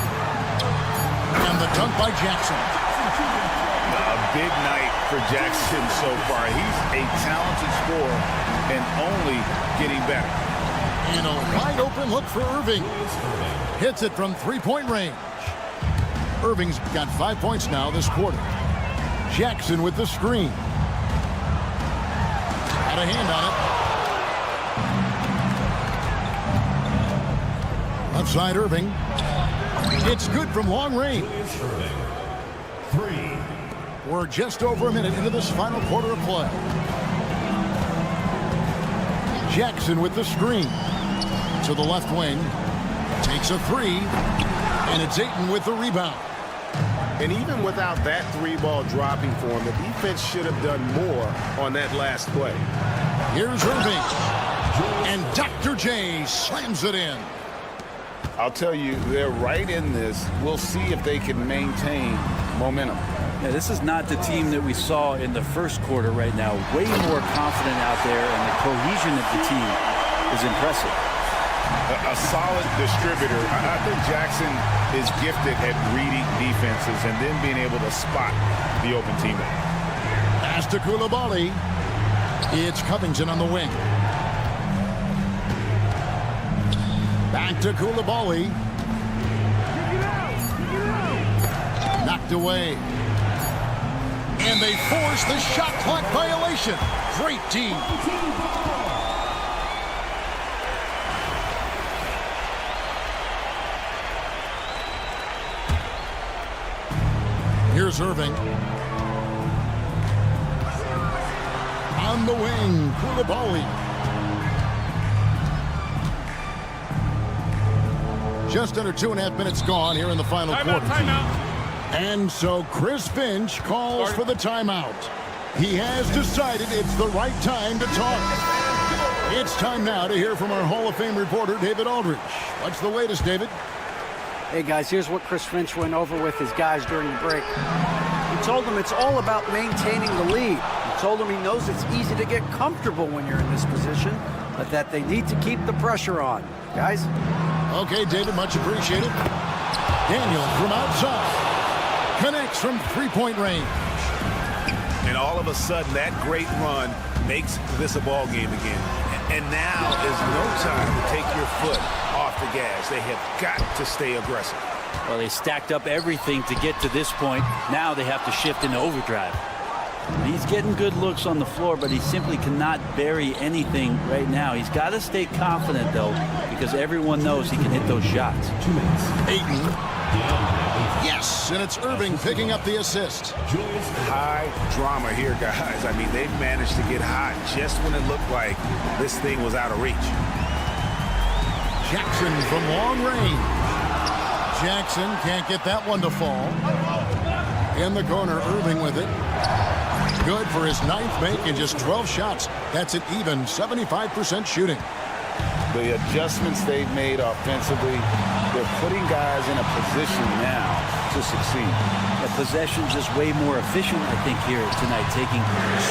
And the dunk by Jackson. A big night for Jackson so far. He's a talented scorer and only getting better. And a wide open look for Irving. Hits it from three-point range. Irving's got 5 points now this quarter. Jackson with the screen. Got a hand on it. Left side Irving. It's good from long range. We're just over a minute into this final quarter of play. Jackson with the screen. To the left wing. Takes a three. And it's Ayton with the rebound. And even without that three-ball dropping for him, the defense should have done more on that last play. Here's Irving. And Dr. J slams it in. I'll tell you, they're right in this. We'll see if they can maintain momentum. Yeah, this is not the team that we saw in the first quarter right now. Way more confident out there, and the cohesion of the team is impressive. A solid distributor. I think Jackson is gifted at reading defenses and then being able to spot the open teammate. Pass to Coulibaly. It's Covington on the wing. Back to Coulibaly. Knocked away. And they force the shot clock violation. Great team. Here's Irving. On the wing, Coulibaly. Just under 2.5 minutes gone here in the final quarter. And so Chris Finch calls for the timeout. He has decided it's the right time to talk. It's time now to hear from our Hall of Fame reporter, David Aldridge. What's the latest, David? Hey guys, here's what Chris Finch went over with his guys during the break. He told them it's all about maintaining the lead. He told them he knows it's easy to get comfortable when you're in this position, but that they need to keep the pressure on. Guys? Okay, David, much appreciated. Daniel from outside. Connects from three-point range. And all of a sudden, that great run makes this a ball game again. And now is no time to take your foot off the gas. They have got to stay aggressive. Well, they stacked up everything to get to this point. Now they have to shift into overdrive. He's getting good looks on the floor, but he simply cannot bury anything right now. He's got to stay confident, though, because everyone knows he can hit those shots. Ayton. Yes, and it's Irving picking up the assist. High drama here, guys. I mean, they've managed to get hot just when it looked like this thing was out of reach. Jackson from long range. Jackson can't get that one to fall. In the corner, Irving with it. Good for his ninth make in just 12 shots. That's an even 75% shooting. The adjustments they've made offensively, they're putting guys in a position now to succeed. The possession's just way more efficient, I think, here tonight. Taking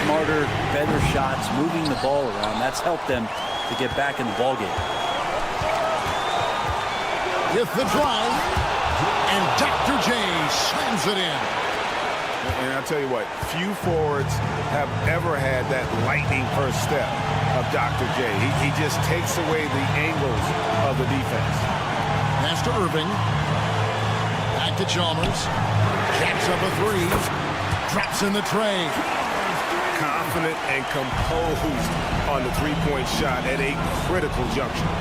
smarter, better shots, moving the ball around. That's helped them to get back in the ballgame. With the drive, and Dr. J slams it in. And I'll tell you what, few forwards have ever had that lightning first step of Dr. J. He just takes away the angles of the defense. Pass to Irving. Back to Chalmers. Jacks up a three. Drops in the tray. Confident and composed on the three-point shot at a critical juncture.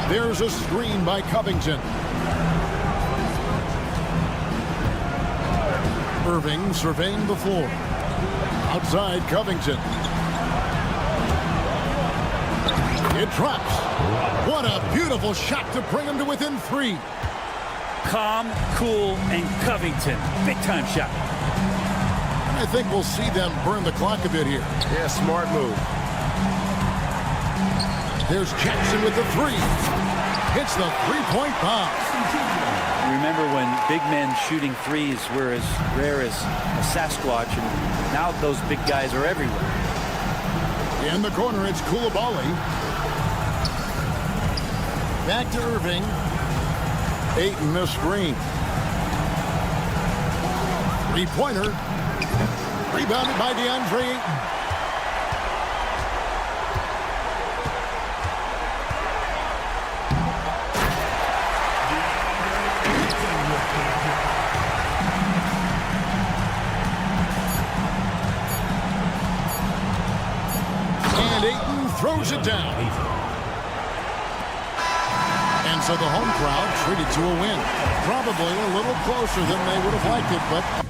There's a screen by Covington. Irving surveying the floor. Outside Covington. It drops. What a beautiful shot to bring him to within three. Calm, cool, and Covington. Big-time shot. I think we'll see them burn the clock a bit here. Yeah, smart move. There's Jackson with the three. Hits the three-point bomb. Remember when big men shooting threes were as rare as a Sasquatch, and now those big guys are everywhere. In the corner, it's Coulibaly. Back to Irving. Ayton the screen. Three-pointer. Rebounded by DeAndre Ayton. throws it down. And so the home crowd treated to a win. Probably a little closer than they would have liked it, but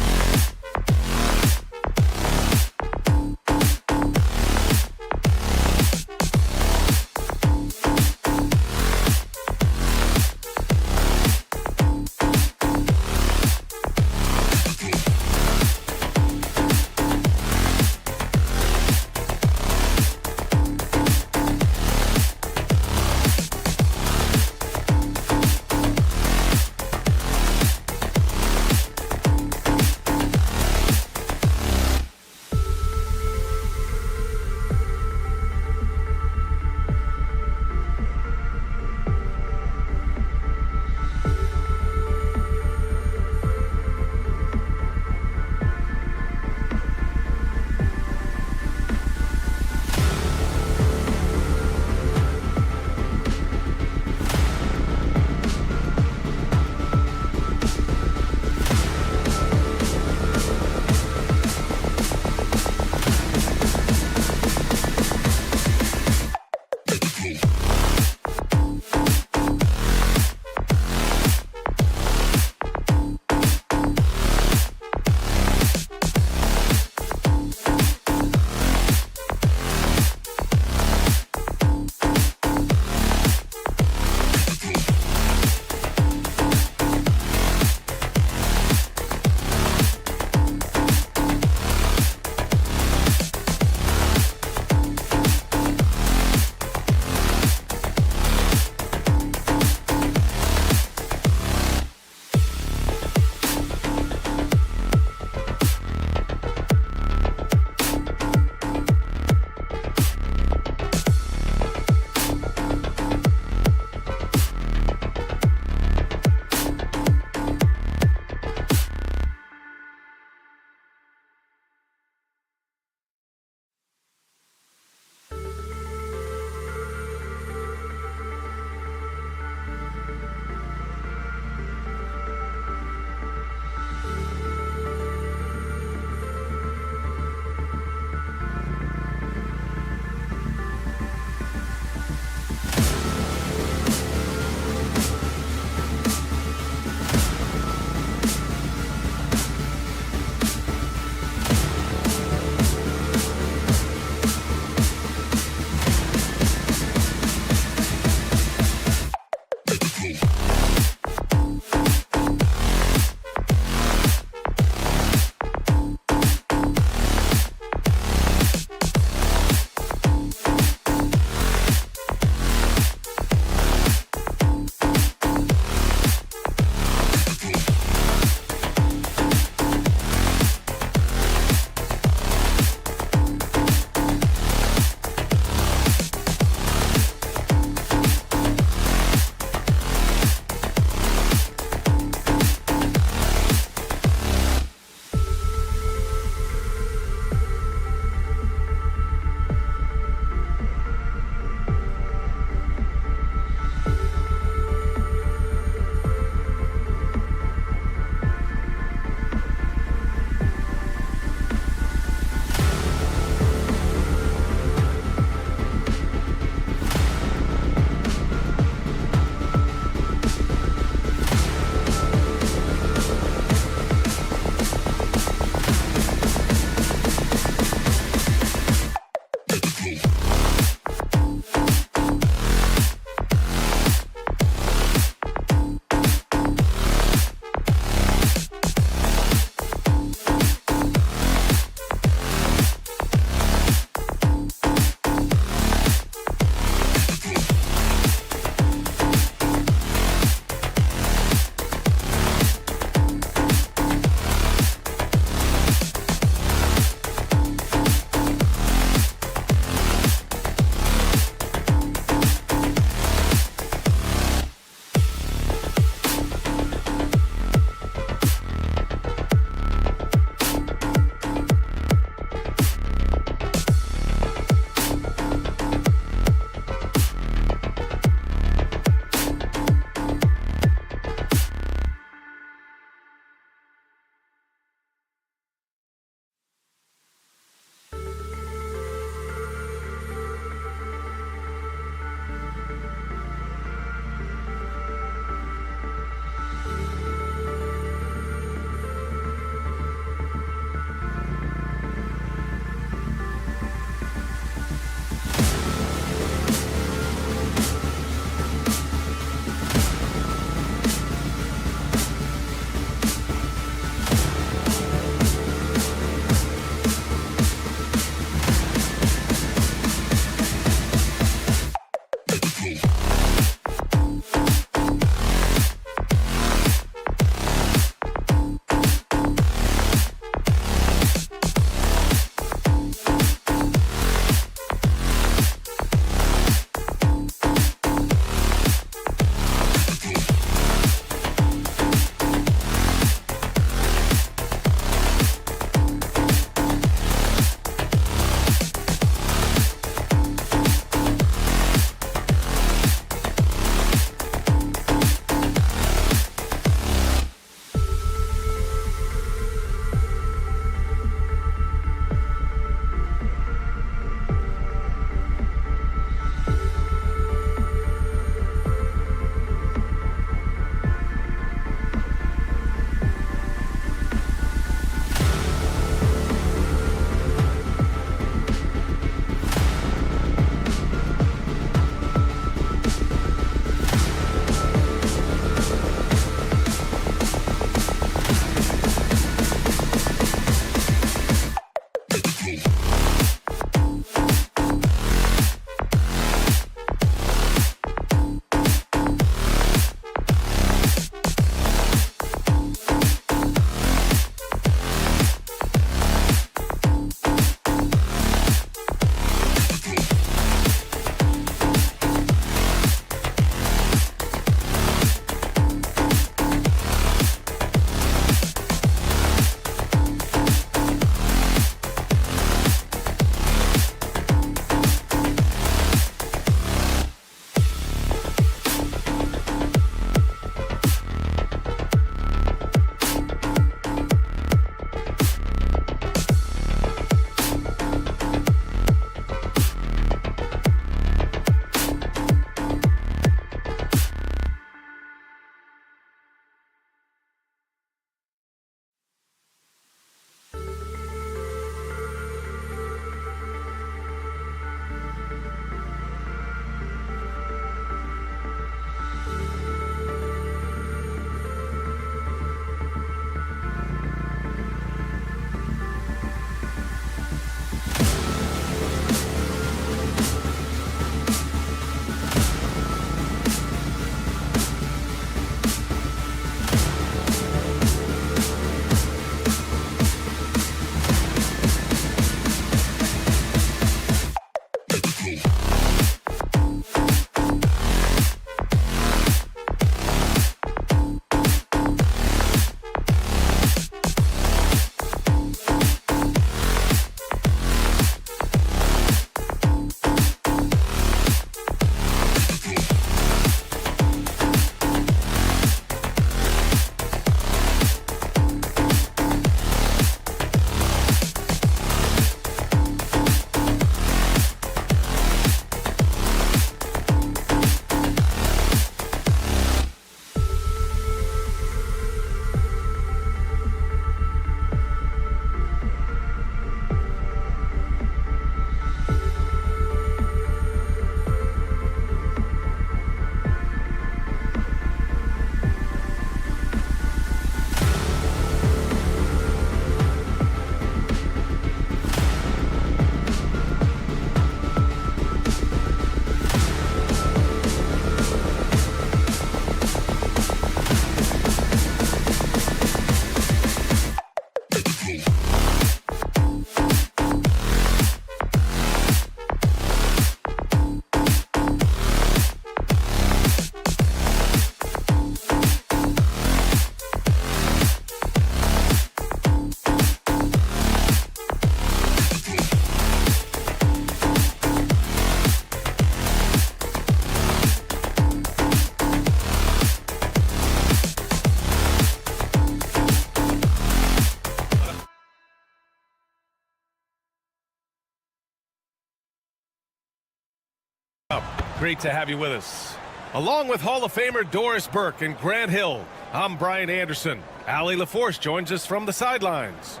Great to have you with us. Along with Hall of Famer Doris Burke and Grant Hill, I'm Brian Anderson. Allie LaForce joins us from the sidelines.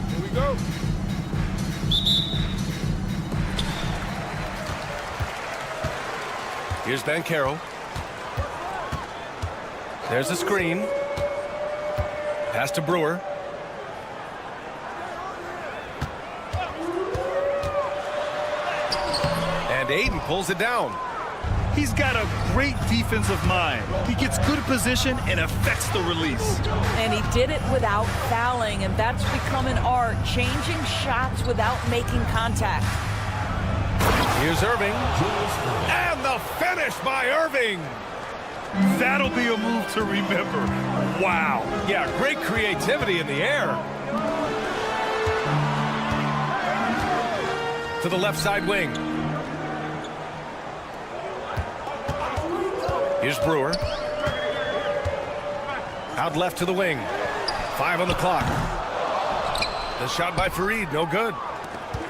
Here we go. Here's Bancaro. There's a screen. Pass to Brewer. And Aiden pulls it down. He's got a great defensive mind. He gets good position and affects the release. And he did it without fouling, and that's become an art, changing shots without making contact. Here's Irving. And the finish by Irving. That'll be a move to remember. Wow. Yeah, great creativity in the air. To the left side wing. Here's Brewer. Out left to the wing. 5 on the clock. The shot by Farid, no good.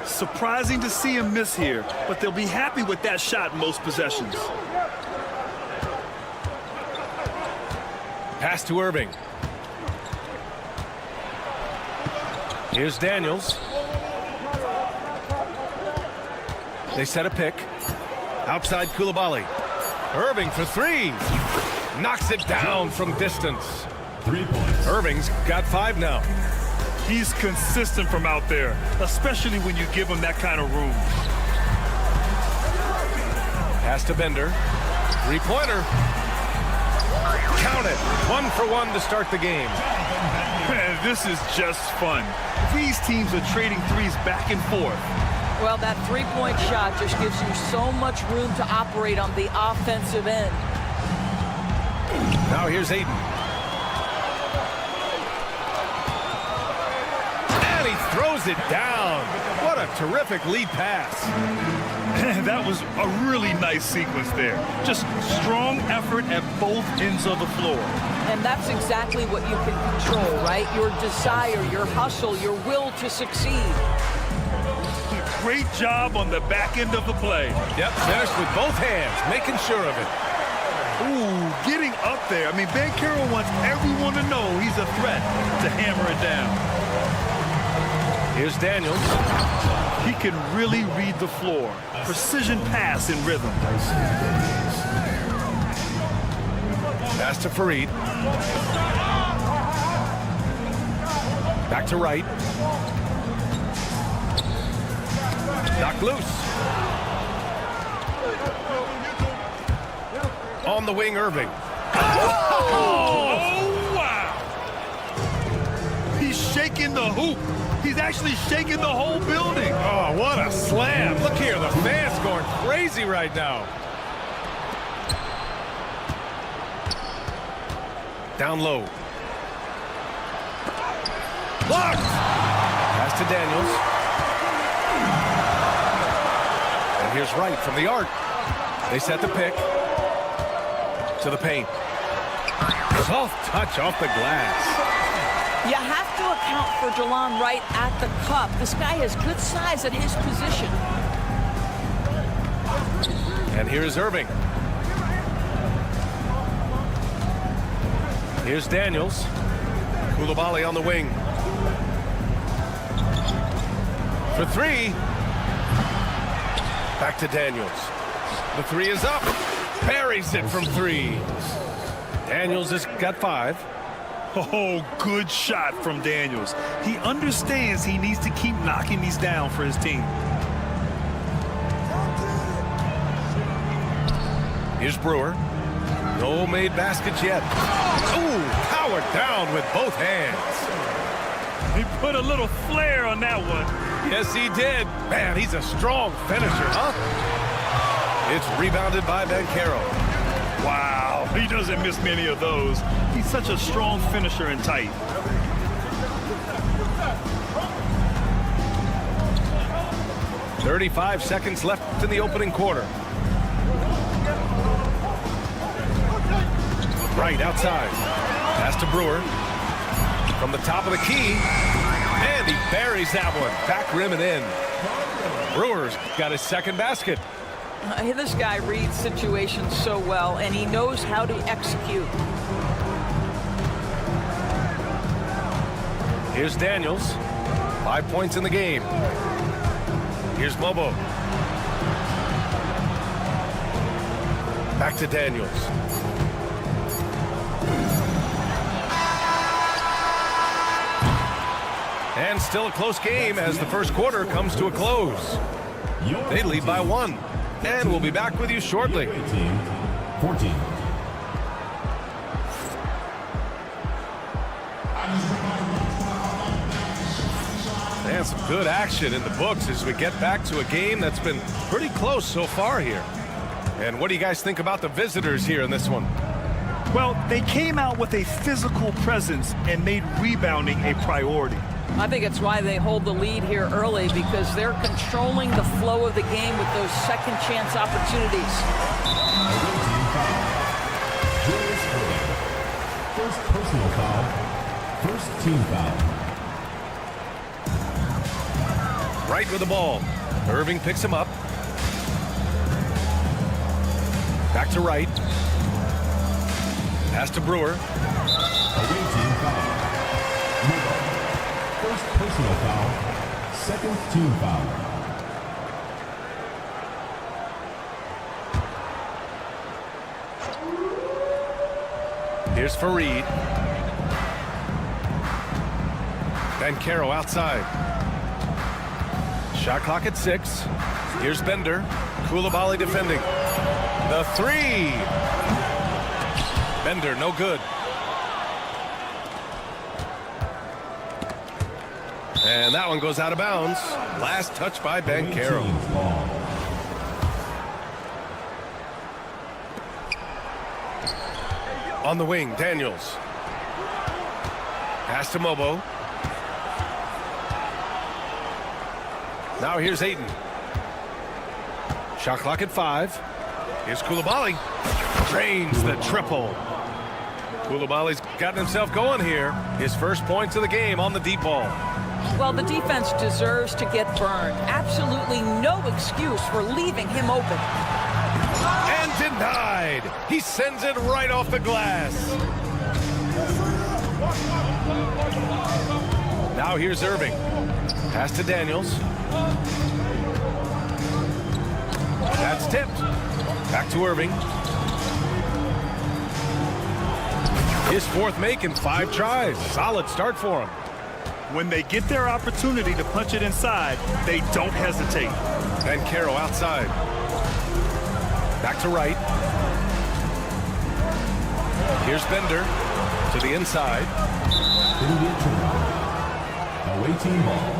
Surprising to see him miss here, but they'll be happy with that shot most possessions. Pass to Irving. Here's Daniels. They set a pick. Outside Koulibaly. Irving for 3. Knocks it down from distance. 3 points. Irving's got 5 now. He's consistent from out there, especially when you give him that kind of room. Pass to Bender. 3-pointer. Count it. 1 for 1 to start the game. Man, this is just fun. These teams are trading threes back and forth. Well, that three-point shot just gives you so much room to operate on the offensive end. Now here's Aiden. And he throws it down. What a terrific lead pass. That was a really nice sequence there. Just strong effort at both ends of the floor. And that's exactly what you can control, right? Your desire, your hustle, your will to succeed. Great job on the back end of the play. Yep, finished with both hands, making sure of it. Ooh, getting up there. I mean, Bancaro wants everyone to know he's a threat to hammer it down. Here's Daniels. He can really read the floor. Precision pass in rhythm. Pass to Farid. Back to right. Knocked loose. On the wing, Irving. Oh, wow. He's shaking the hoop. He's actually shaking the whole building. Oh, what a slam. Look here, the fans going crazy right now. Down low. Blocked. Pass to Daniels. And here's Wright from the arc. They set the pick. To the paint. Soft touch off the glass. You have to account for Jelon Wright at the cup. This guy has good size at his position. And here's Irving. Here's Daniels. Koulibaly on the wing. For 3. Back to Daniels. The 3 is up. Buries it from 3. Daniels has got 5. Oh, good shot from Daniels. He understands he needs to keep knocking these down for his team. Here's Brewer. No made baskets yet. Ooh, powered down with both hands. He put a little flair on that one. Yes, he did. Man, he's a strong finisher, huh? It's rebounded by Bancaro. Wow, he doesn't miss many of those. He's such a strong finisher and tight. .35 seconds left in the opening quarter. Right outside. Pass to Brewer. From the top of the key. And he buries that one. Back rim and in. Brewer's got his second basket. This guy reads situations so well, and he knows how to execute. Here's Daniels. 5 points in the game. Here's Mobo. Back to Daniels. And still a close game as the first quarter comes to a close. They lead by 1. And we'll be back with you shortly. 14. And some good action in the books as we get back to a game that's been pretty close so far here. And what do you guys think about the visitors here in this one? Well, they came out with a physical presence and made rebounding a priority. I think it's why they hold the lead here early, because they're controlling the flow of the game with those second chance opportunities. First personal foul. First team foul. Right with the ball. Irving picks him up. Back to Wright. Pass to Brewer. Away team foul. First personal foul. Second team foul. Here's Fareed. Bancaro outside. Shot clock at 6. Here's Bender. Koulibaly defending. The 3. Bender, no good. And that one goes out of bounds. Last touch by Bancaro. On the wing, Daniels. Pass to Mobo. Now here's Ayton. Shot clock at 5. Here's Koulibaly. Drains the triple. Koulibaly's gotten himself going here. His first points of the game on the deep ball. Well, the defense deserves to get burned. Absolutely no excuse for leaving him open. And denied. He sends it right off the glass. Now here's Irving. Pass to Daniels. That's tipped. Back to Irving. His fourth make in 5 tries. Solid start for him. When they get their opportunity to punch it inside, they don't hesitate. Bancaro outside. Back to Wright. Here's Bender to the inside. It'll be a turnover. Away team ball.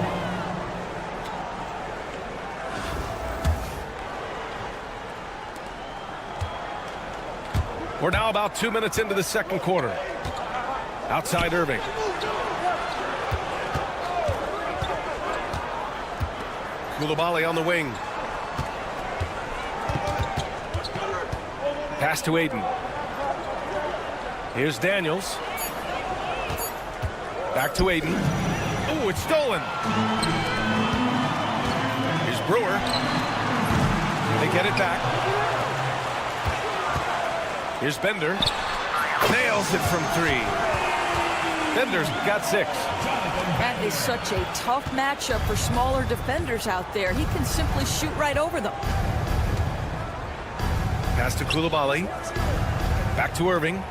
We're now about 2 minutes into the second quarter. Outside Irving. Koulibaly on the wing. Pass to Ayton. Here's Daniels. Back to Ayton. Oh, it's stolen. Here's Brewer. They get it back. Here's Bender. Nails it from 3. Bender's got 6. That is such a tough matchup for smaller defenders out there. He can simply shoot right over them. Pass to Koulibaly. Back to Irving.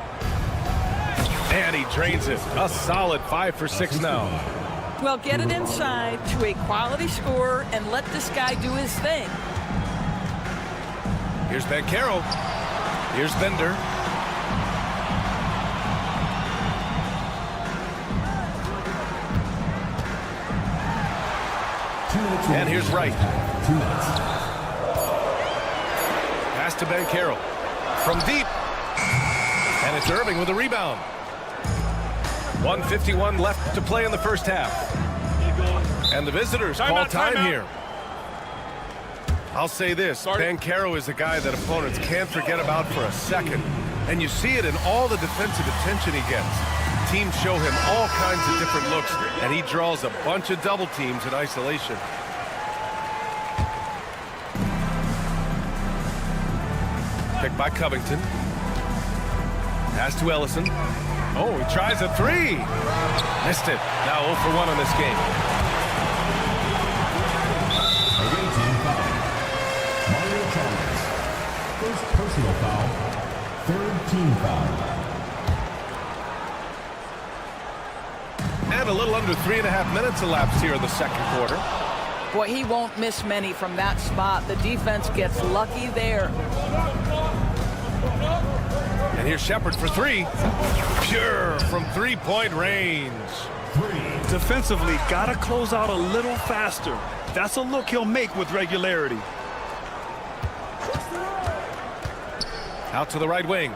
And he drains it. A solid 5 for 6 now. Well, get it inside to a quality scorer and let this guy do his thing. Here's Bancaro. Here's Bender. And here's Wright. 2 minutes. Pass to Bancaro. From deep. And it's Irving with a rebound. 1:51 left to play in the first half. And the visitors call time here. I'll say this, Bancaro is a guy that opponents can't forget about for a second. And you see it in all the defensive attention he gets. Teams show him all kinds of different looks, and he draws a bunch of double teams in isolation. Picked by Covington. Pass to Ellison. Oh, he tries a three. Missed it. Now 0 for 1 on this game. Away team foul. Mario Chalmers. First personal foul. Third team foul. And a little under 3.5 minutes elapsed here in the second quarter. Boy, he won't miss many from that spot. The defense gets lucky there. And here's Shepard for three. Pure from three-point range. Defensively, got to close out a little faster. That's a look he'll make with regularity. Out to the right wing.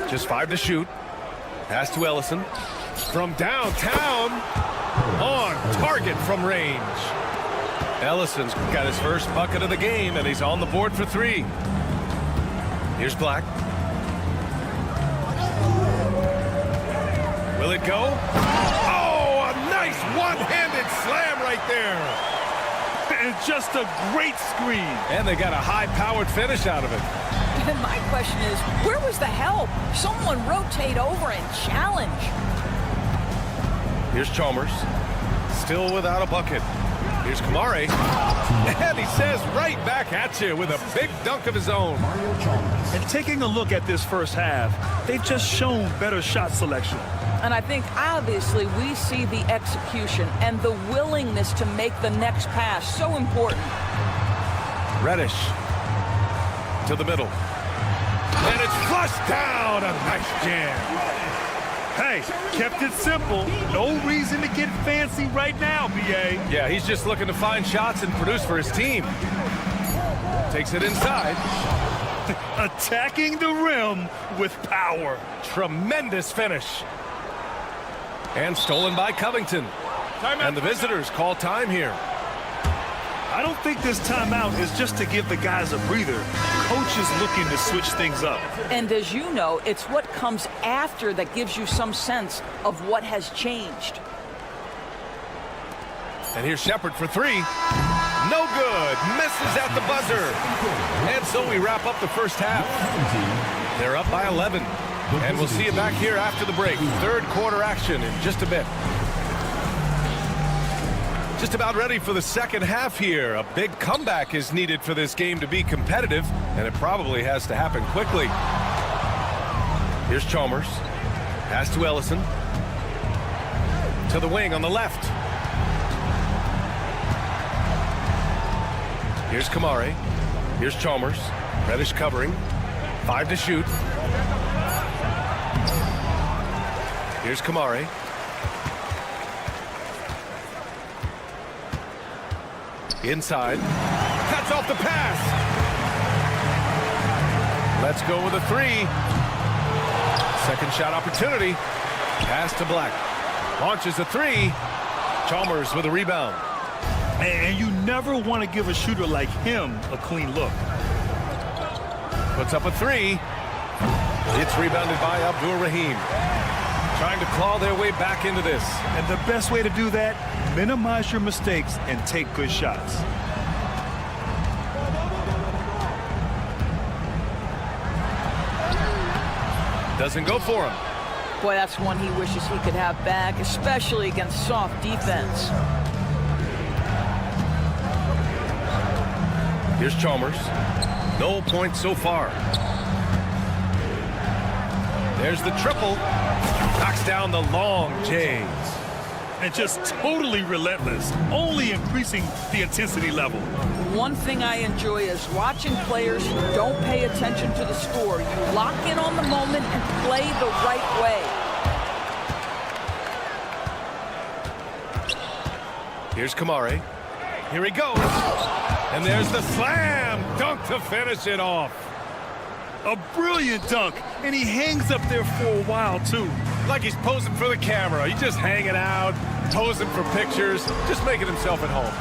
Just 5 to shoot. Pass to Ellison. From downtown. On target from range. Ellison's got his first bucket of the game, and he's on the board for 3. Here's Black. Will it go? Oh, a nice one-handed slam right there. And just a great screen. And they got a high-powered finish out of it. And my question is, where was the help? Someone rotate over and challenge. Here's Chalmers. Still without a bucket. Here's Kamare. And he says right back at you with a big dunk of his own. And taking a look at this first half, they've just shown better shot selection. And I think obviously we see the execution and the willingness to make the next pass so important. Reddish to the middle. And it's flushed down. A nice jam. Hey, kept it simple. No reason to get fancy right now, B.A. Yeah, he's just looking to find shots and produce for his team. Takes it inside. Attacking the rim with power. Tremendous finish. And stolen by Covington. And the visitors call time here. I don't think this timeout is just to give the guys a breather. Coach is looking to switch things up. And as you know, it's what comes after that gives you some sense of what has changed. And here's Shepard for 3. No good. Misses at the buzzer. And so we wrap up the first half. They're up by 11. And we'll see you back here after the break. Third quarter action in just a bit. Just about ready for the second half here. A big comeback is needed for this game to be competitive, and it probably has to happen quickly. Here's Chalmers. Pass to Ellison. To the wing on the left. Here's Kamare. Here's Chalmers. Reddish covering. 5 to shoot. Here's Kamare. Inside. Cuts off the pass. Let's go with a 3. Second shot opportunity. Pass to Black. Launches a 3. Chalmers with a rebound. And you never want to give a shooter like him a clean look. Puts up a 3. It's rebounded by Abdur-Rahim. Trying to claw their way back into this. And the best way to do that, minimize your mistakes and take good shots. Doesn't go for him. Boy, that's one he wishes he could have back, especially against soft defense. Here's Chalmers. No points so far. There's the triple. Knocks down the long J's. And just totally relentless, only increasing the intensity level. One thing I enjoy is watching players who don't pay attention to the score. You lock in on the moment and play the right way. Here's Kamare. Here he goes. And there's the slam dunk to finish it off. A brilliant dunk, and he hangs up there for a while, too. like he's posing for the camera. He's just hanging out, posing for pictures, just making himself at home.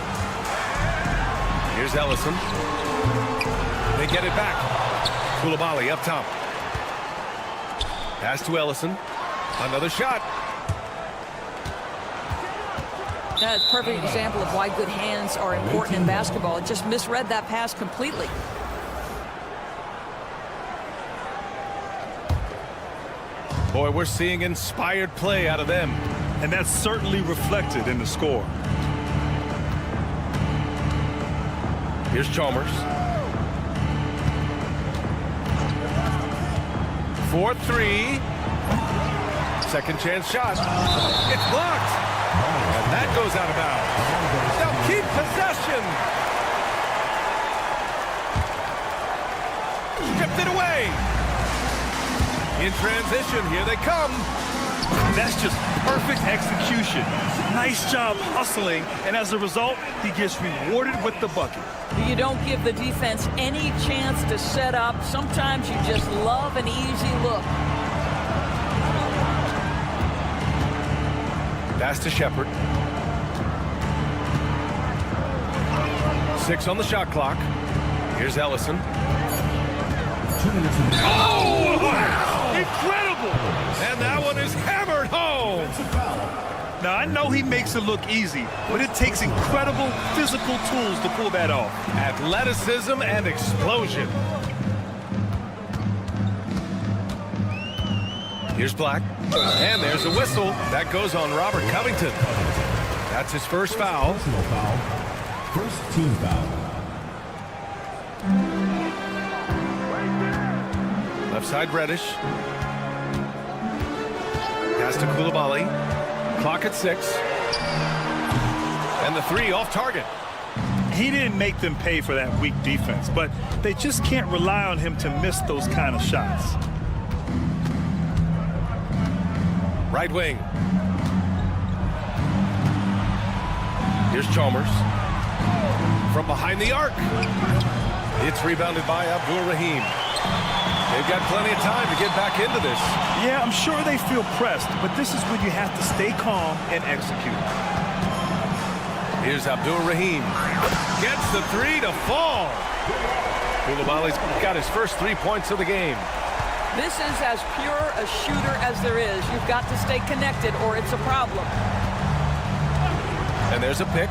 Here's Ellison. They get it back. Koulibaly up top. Pass to Ellison. Another shot. That's a perfect example of why good hands are important in basketball. It just misread that pass completely. Boy, we're seeing inspired play out of them. And that's certainly reflected in the score. Here's Chalmers. 4-3. Second chance shot. It's blocked. And that goes out of bounds. They'll keep possession. Stripped it away. In transition, here they come. That's just perfect execution. Nice job hustling, and as a result, he gets rewarded with the bucket. You don't give the defense any chance to set up. Sometimes you just love an easy look. Pass to Shepard. 6 on the shot clock. Here's Ellison. 2 minutes in the Oh, wow! Incredible! And that one is hammered home. Now, I know he makes it look easy, but it takes incredible physical tools to pull that off. Athleticism and explosion. Here's Black. And there's a whistle. That goes on Robert Covington. That's his first foul. personal foul. First team foul. Left side Reddish. Pass to Koulibaly. Clock at 6. And the 3 off target. He didn't make them pay for that weak defense, but they just can't rely on him to miss those kind of shots. Right wing. Here's Chalmers. From behind the arc. It's rebounded by Abdul Rahim. They've got plenty of time to get back into this. Yeah, I'm sure they feel pressed, but this is when you have to stay calm and execute. Here's Abdul Rahim. Gets the 3 to fall. Koulibaly's got his first 3 points of the game. This is as pure a shooter as there is. You've got to stay connected or it's a problem. And there's a pick.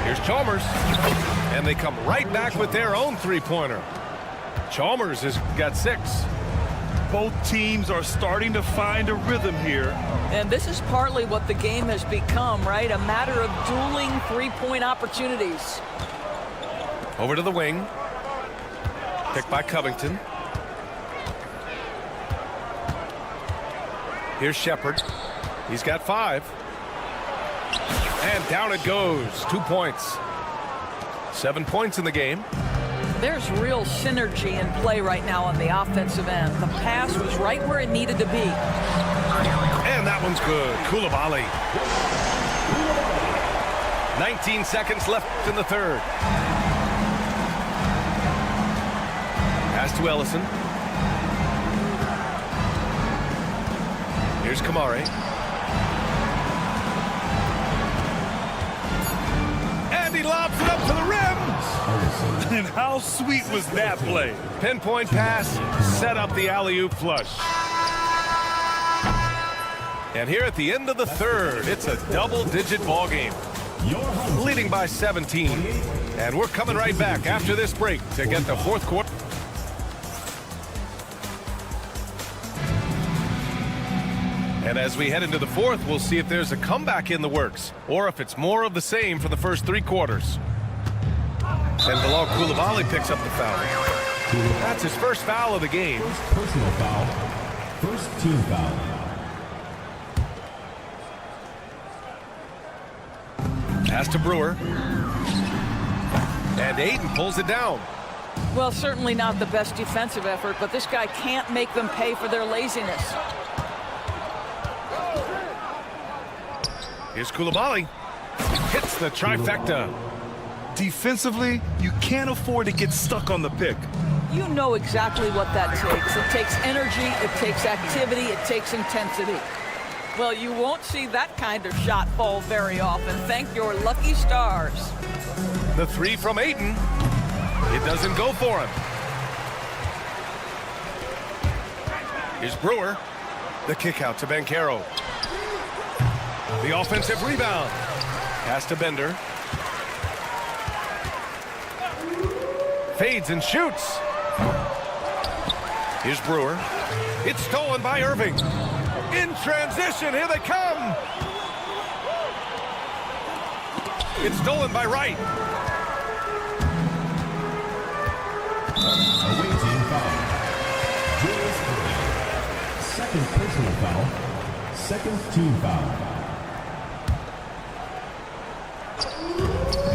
Here's Chalmers. And they come right back with their own 3-pointer. Chalmers has got 6. Both teams are starting to find a rhythm here. And this is partly what the game has become, right? A matter of dueling 3-point opportunities. Over to the wing. Picked by Covington. Here's Shepard. He's got 5. And down it goes. 2 points. 7 points in the game. There's real synergy in play right now on the offensive end. The pass was right where it needed to be. And that one's good. Koulibaly. 19 seconds left in the third. Pass to Ellison. Here's Kamari. And he lobs it up to the rim. And how sweet was that play? Pinpoint pass, set up the alley-oop flush. And here at the end of the third, it's a double-digit ball game. Leading by 17. And we're coming right back after this break to get the fourth quarter. And as we head into the fourth, we'll see if there's a comeback in the works or if it's more of the same for the first 3 quarters. And Bilal Koulibaly picks up the foul. That's his first foul of the game. Personal foul. First team foul. Pass to Brewer. And Ayton pulls it down. Well, certainly not the best defensive effort, but this guy can't make them pay for their laziness. Here's Koulibaly. Hits the trifecta. Defensively, you can't afford to get stuck on the pick. You know exactly what that takes. It takes energy, it takes activity, it takes intensity. Well, you won't see that kind of shot fall very often. Thank your lucky stars. The three from Ayton. It doesn't go for him. Here's Brewer. The kick out to Banchero. The offensive rebound. Pass to Bender. Fades and shoots. Here's Brewer. It's stolen by Irving. In transition, here they come. It's stolen by Wright. Away team foul. Julius Irving. Second personal foul. Second team foul.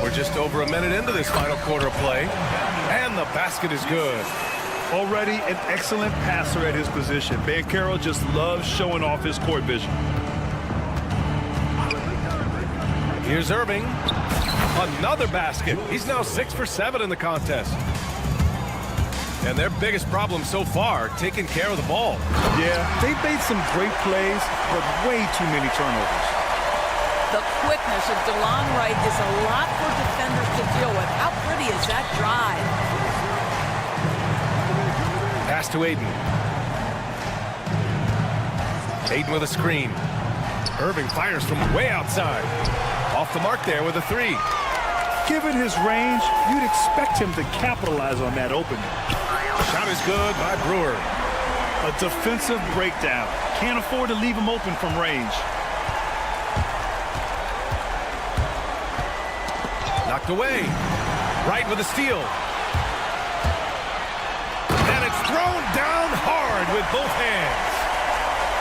We're just over a minute into this final quarter of play. And the basket is good. Already an excellent passer at his position. Banchero just loves showing off his court vision. Here's Irving. Another basket. He's now 6 for 7 in the contest. And their biggest problem so far, taking care of the ball. Yeah, they've made some great plays, but way too many turnovers. The quickness of DeLon Wright is a lot for defenders to deal with. How pretty is that drive? Pass to Ayton. Ayton with a screen. Irving fires from way outside. Off the mark there with a three. Given his range, you'd expect him to capitalize on that opening. Shot is good by Brewer. A defensive breakdown. Can't afford to leave him open from range. Knocked away. Wright with a steal. And it's thrown down hard with both hands.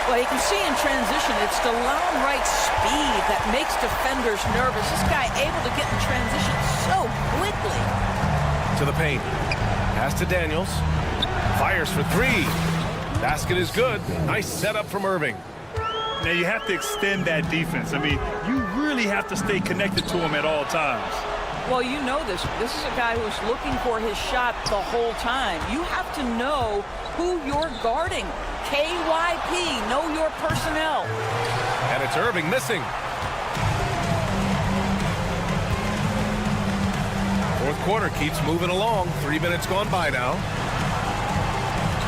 Well, you can see in transition, it's DeLon Wright's speed that makes defenders nervous. This guy able to get in transition so quickly. To the paint. Pass to Daniels. Fires for three. Basket is good. Nice setup from Irving. Now you have to extend that defense. I mean, you really have to stay connected to him at all times. Well, you know this. This is a guy who's looking for his shot the whole time. You have to know who you're guarding. KYP, know your personnel. And it's Irving missing. Fourth quarter keeps moving along. 3 minutes gone by now.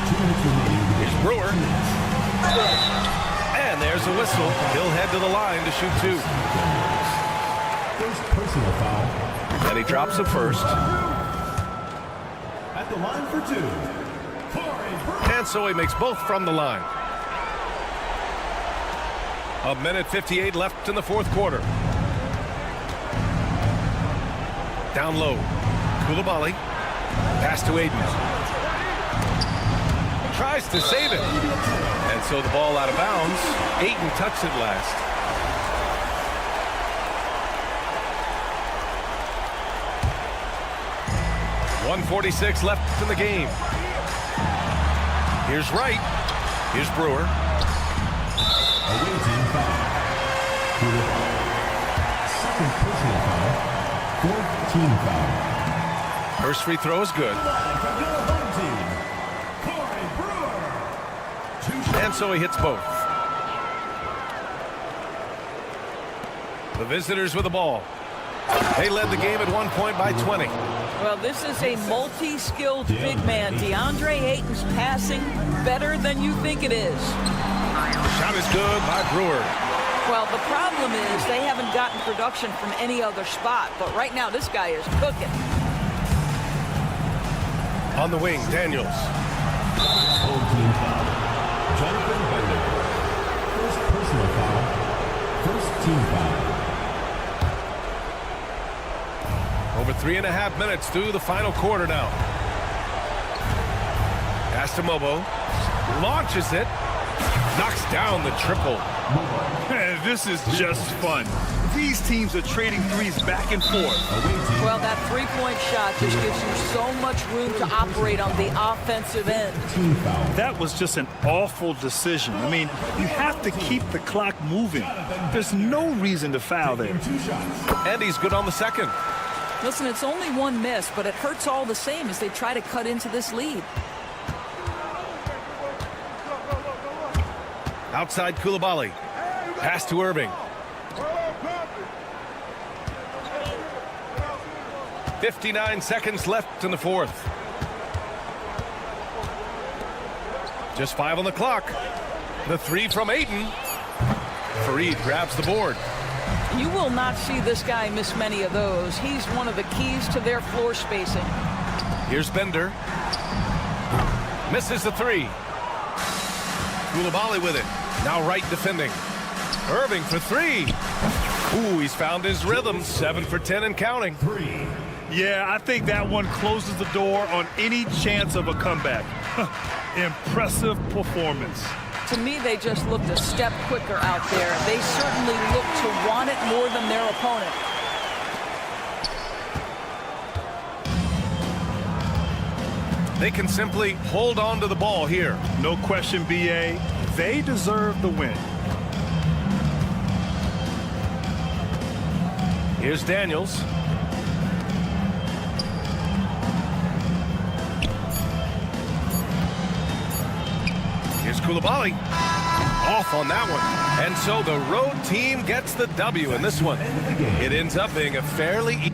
2 minutes remaining. Here's Brewer. And there's a whistle. He'll head to the line to shoot two. First personal foul. And he drops it first. At the line for two. And so he makes both from the line. 1:58 left in the fourth quarter. Down low. Koulibaly. Pass to Ayton. Tries to save it. And so the ball out of bounds. Ayton touched it last. .146 left in the game. Here's Wright. Here's Brewer. Away team foul. Second personal foul. Fourth team foul. First free throw is good. And so he hits both. The visitors with the ball. They led the game at 1 point by 20. Well, this is a multi-skilled big man. DeAndre Ayton's passing better than you think it is. Shot is good by Brewer. Well, the problem is they haven't gotten production from any other spot. But right now, this guy is cooking. On the wing, Daniels. Home team foul. Jonathan Bender. First personal foul. First team foul. Over 3.5 minutes through the final quarter now. Pass to Mobo. Launches it. Knocks down the triple. This is just fun. These teams are trading threes back and forth. Well, that three-point shot just gives you so much room to operate on the offensive end. That was just an awful decision. I mean, you have to keep the clock moving. There's no reason to foul there. And he's good on the second. Listen, it's only one miss, but it hurts all the same as they try to cut into this lead. Outside Koulibaly. Pass to Irving. 59 seconds left in the fourth. Just 5 on the clock. The 3 from Ayton. Fareed grabs the board. You will not see this guy miss many of those. He's one of the keys to their floor spacing. Here's Bender. Misses the 3. Koulibaly with it. Now right defending. Irving for 3. Ooh, he's found his rhythm. 7 for 10 and counting. 3. Yeah, I think that one closes the door on any chance of a comeback. Impressive performance. To me, they just looked a step quicker out there. They certainly look to want it more than their opponent. They can simply hold on to the ball here. No question, BA. They deserve the win. Here's Daniels. Here's Koulibaly. Off on that one. And so the road team gets the W in this one. It ends up being a fairly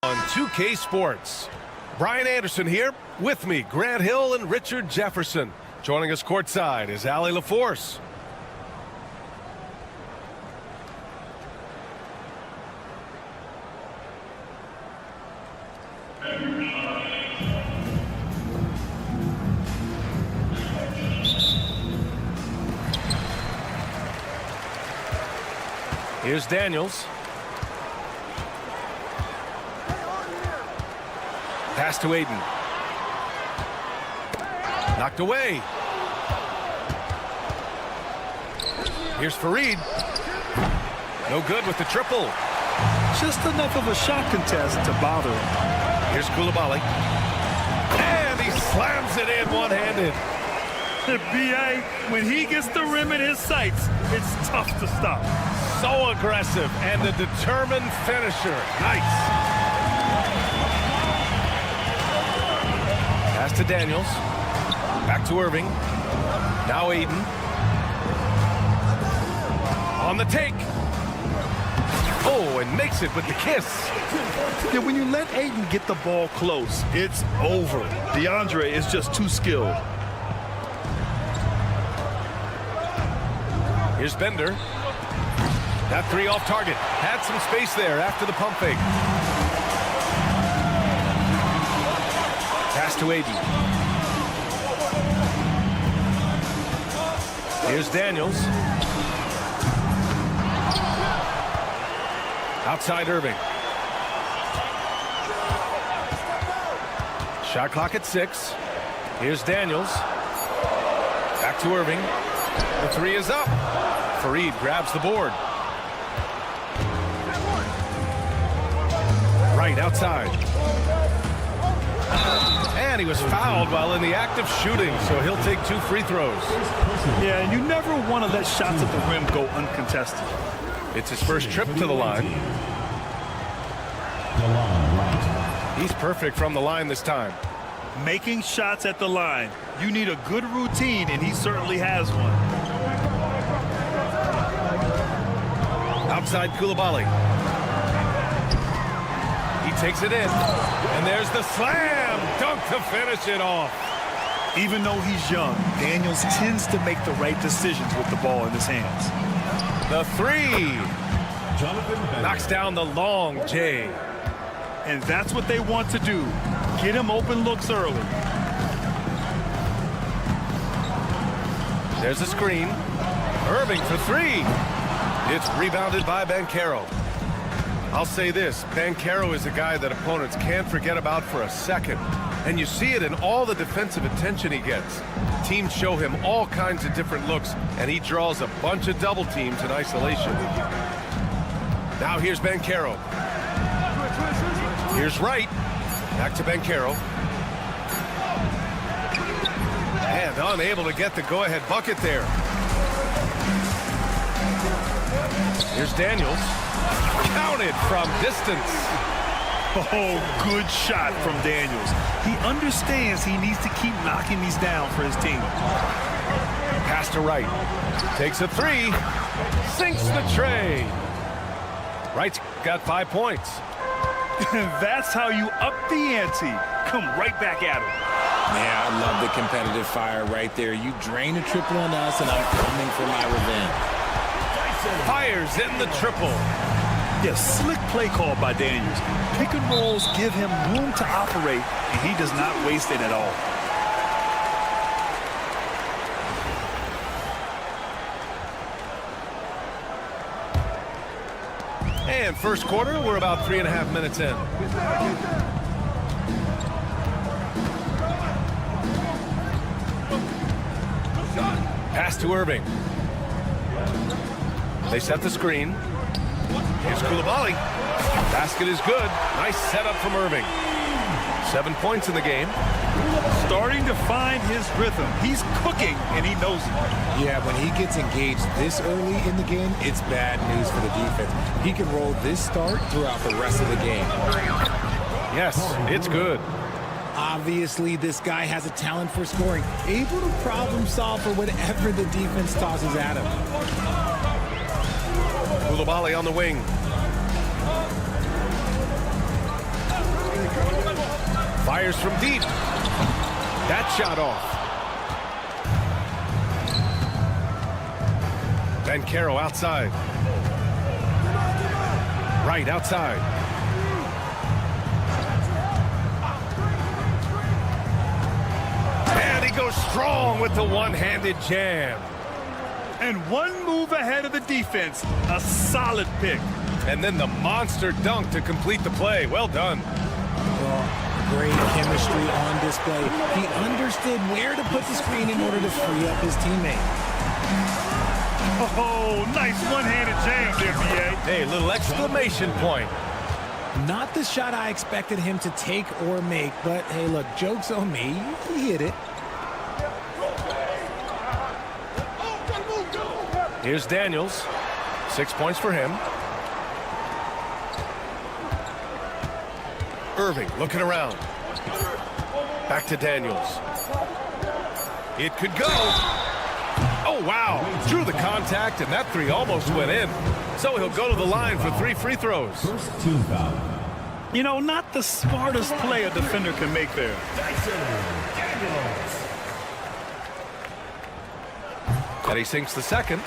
On 2K Sports, Brian Anderson here. With me, Grant Hill and Richard Jefferson. Joining us courtside is Allie LaForce. Here's Daniels. Pass to Aiden. Knocked away. Here's Fareed. No good with the triple. Just enough of a shot contest to bother him. Here's Coulibaly. And he slams it in one-handed. B.A., when he gets the rim in his sights, it's tough to stop. So aggressive and a determined finisher. Nice. Pass to Daniels. Back to Irving. Now Aiden. On the take. Oh, and makes it with the kiss. Yeah, when you let Aiden get the ball close, it's over. DeAndre is just too skilled. Here's Bender. That three off target. Had some space there after the pump fake. Pass to Aiden. Here's Daniels. Outside Irving. Shot clock at 6. Here's Daniels. Back to Irving. The three is up. Fareed grabs the board. Right outside. And he was fouled while in the act of shooting, so he'll take 2 free throws. Yeah, and you never want to let shots at the rim go uncontested. It's his first trip to the line. He's perfect from the line this time. Making shots at the line. You need a good routine, and he certainly has one. Outside Coulibaly. He takes it in. And there's the slam dunk to finish it off. Even though he's young, Daniels tends to make the right decisions with the ball in his hands. The three. Knocks down the long J. And that's what they want to do. Get him open looks early. There's a screen. Irving for 3. It's rebounded by Banchero. I'll say this, Banchero is a guy that opponents can't forget about for a second. And you see it in all the defensive attention he gets. Teams show him all kinds of different looks, and he draws a bunch of double teams in isolation. Now here's Banchero. Here's Wright. Back to Banchero. And unable to get the go-ahead bucket there. Here's Daniels. Counted from distance. Oh, good shot from Daniels. He understands he needs to keep knocking these down for his team. Pass to Wright. Takes a 3. Sinks the tray. Wright's got 5 points. That's how you up the ante. Come right back at him. Yeah, I love the competitive fire right there. You drain a triple on us, and I'm coming for my revenge. Fires in the triple. Yes, slick play call by Daniels. Pick and rolls give him room to operate, and he does not waste it at all. And first quarter, we're about 3.5 minutes in. Pass to Irving. They set the screen. Here's Koulibaly. Basket is good. Nice setup from Irving. 7 points in the game. Starting to find his rhythm. He's cooking, and he knows it. Yeah, when he gets engaged this early in the game, it's bad news for the defense. He can roll this start throughout the rest of the game. Yes, it's good. Obviously, this guy has a talent for scoring, able to problem solve for whatever the defense tosses at him. Koulibaly on the wing. Fires from deep. That shot off. Bancaro outside. Right outside. And he goes strong with the one-handed jam. And one move ahead of the defense. A solid pick. And then the monster dunk to complete the play. Well done. Great chemistry on display. He understood where to put the screen in order to free up his teammate. Oh, nice one-handed jam there, B.A. Hey, little exclamation point. Not the shot I expected him to take or make, but hey, look, joke's on me. He hit it. Here's Daniels. 6 points for him. Irving looking around. Back to Daniels. It could go. Oh, wow. Drew the contact, and that three almost went in. So he'll go to the line for 3 free throws. First team foul. You know, not the smartest play a defender can make there. And he sinks the second.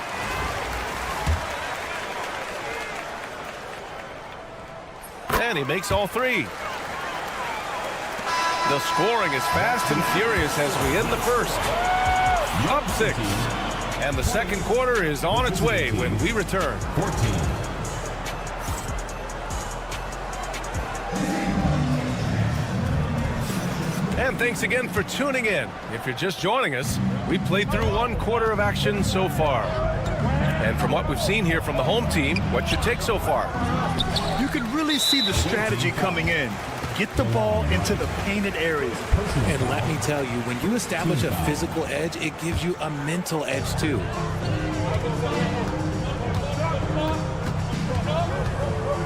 And he makes all 3. The scoring is fast and furious as we end the first. Up 6. And the second quarter is on its way when we return. 14. And thanks again for tuning in. If you're just joining us, we played through 1 quarter of action so far. And from what we've seen here from the home team, what's your take so far? You can really see the strategy coming in. Get the ball into the painted areas. And let me tell you, when you establish a physical edge, it gives you a mental edge too.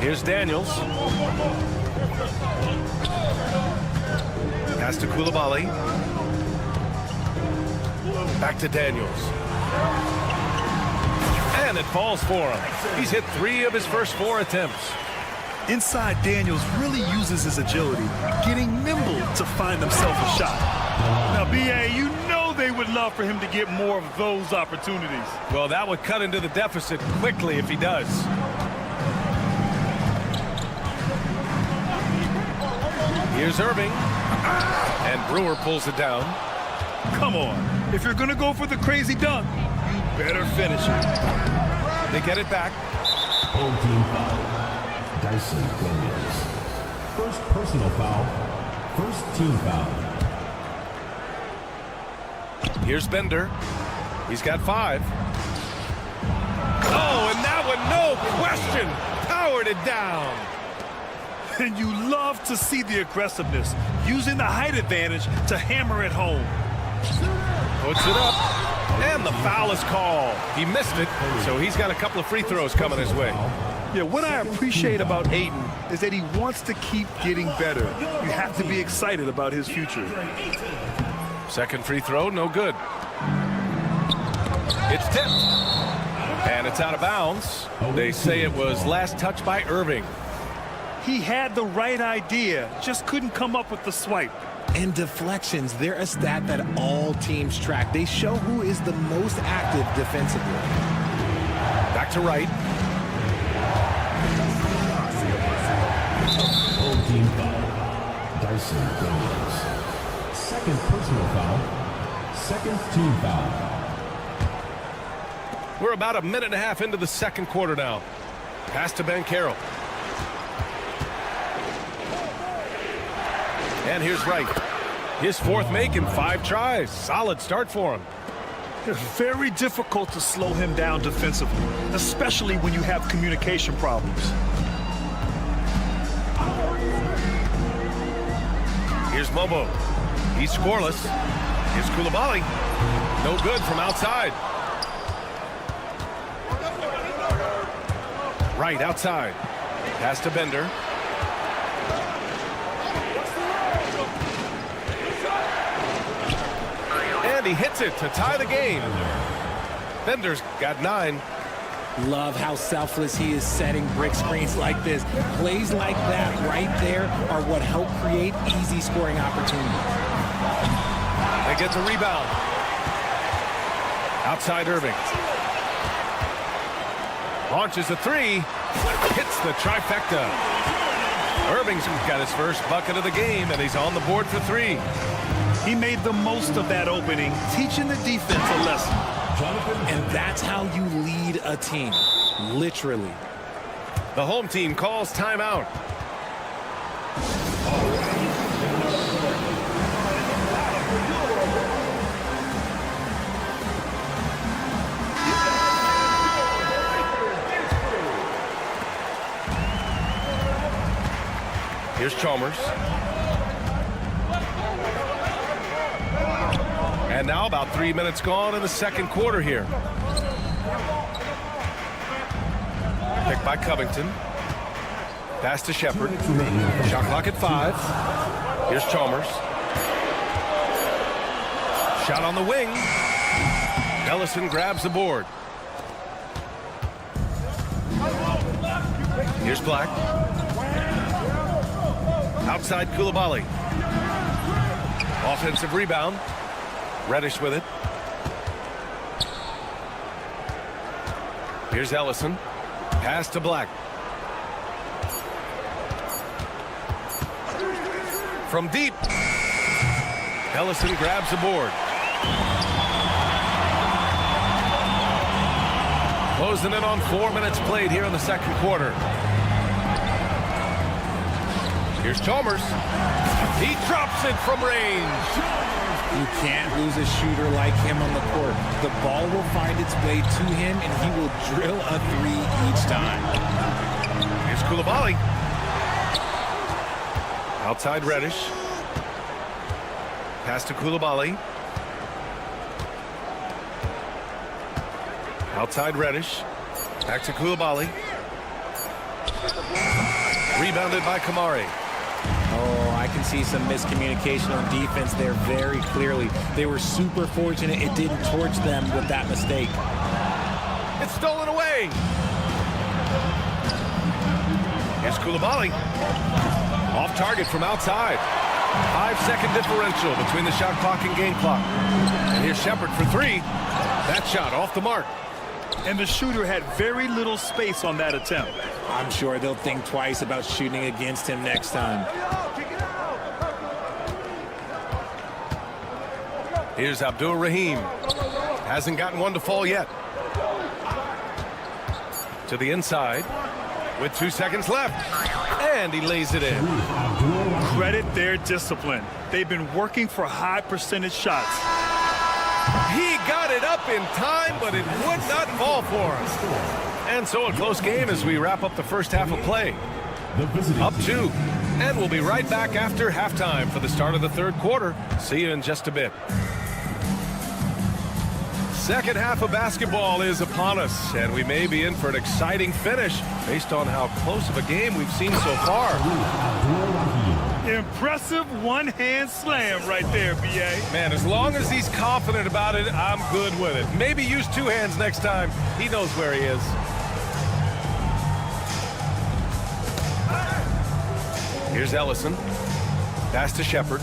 Here's Daniels. Pass to Koulibaly. Back to Daniels. And it falls for him. He's hit 3 of his first 4 attempts. Inside, Daniels really uses his agility, getting nimble to find himself a shot. Now, B.A., you know they would love for him to get more of those opportunities. Well, that would cut into the deficit quickly if he does. Here's Irving. And Brewer pulls it down. Come on. If you're going to go for the crazy dunk, you better finish it. They get it back. Home team foul. Dyson Daniels. First personal foul. First team foul. Here's Bender. He's got 5. Oh, and that one, no question, powered it down. And you love to see the aggressiveness, using the height advantage to hammer it home. Puts it up, and the foul is called. He missed it, so he's got a couple of free throws coming his way. Yeah, what I appreciate about Ayton is that he wants to keep getting better. You have to be excited about his future. Second free throw, no good. It's tipped, and it's out of bounds. They say it was last touched by Irving. He had the right idea, just couldn't come up with the swipe. And deflections, they're a stat that all teams track. They show who is the most active defensively. Back to right. Home team foul. Dyson Daniels. Second personal foul. Second team foul. We're about a minute and a half into the second quarter now. Pass to Ben Carroll. And here's Wright. His fourth make in 5 tries. Solid start for him. It's very difficult to slow him down defensively, especially when you have communication problems. Here's Mobo. He's scoreless. Here's Koulibaly. No good from outside. Right outside. Pass to Bender. And he hits it to tie the game. Bender's got 9. Love how selfless he is setting brick screens like this. Plays like that right there are what help create easy scoring opportunities. They get the rebound. Outside Irving. Launches a 3. Hits the trifecta. Irving's got his first bucket of the game, and he's on the board for 3. He made the most of that opening, teaching the defense a lesson. And that's how you lead a team, literally. The home team calls timeout. Here's Chalmers. And now about 3 minutes gone in the second quarter here. Picked by Covington. Pass to Shepard. Shot clock at 5. Here's Chalmers. Shot on the wing. Ellison grabs the board. Here's Black. Outside Koulibaly. Offensive rebound. Reddish with it. Here's Ellison. Pass to Black. From deep. Ellison grabs the board. Closing in on 4 minutes played here in the second quarter. Here's Chalmers. He drops it from range. You can't lose a shooter like him on the court. The ball will find its way to him, and he will drill a 3 each time. Here's Koulibaly. Outside Reddish. Pass to Koulibaly. Outside Reddish. Back to Koulibaly. Rebounded by Kamari. Oh, I can see some miscommunication on defense there very clearly. They were super fortunate it didn't torch them with that mistake. It's stolen away. Here's Koulibaly. Off target from outside. 5-second differential between the shot clock and game clock. And here's Shepard for 3. That shot off the mark. And the shooter had very little space on that attempt. I'm sure they'll think twice about shooting against him next time. Here's Abdul Rahim. Hasn't gotten one to fall yet. To the inside with 2 seconds left. And he lays it in. Credit their discipline. They've been working for high percentage shots. He got it up in time, but it would not fall for him. And so a close game as we wrap up the first half of play. Up 2. And we'll be right back after halftime for the start of the third quarter. See you in just a bit. Second half of basketball is upon us, and we may be in for an exciting finish based on how close of a game we've seen so far. Impressive one-hand slam right there, B.A. Man, as long as he's confident about it, I'm good with it. Maybe use 2 hands next time. He knows where he is. Here's Ellison. Pass to Shepard.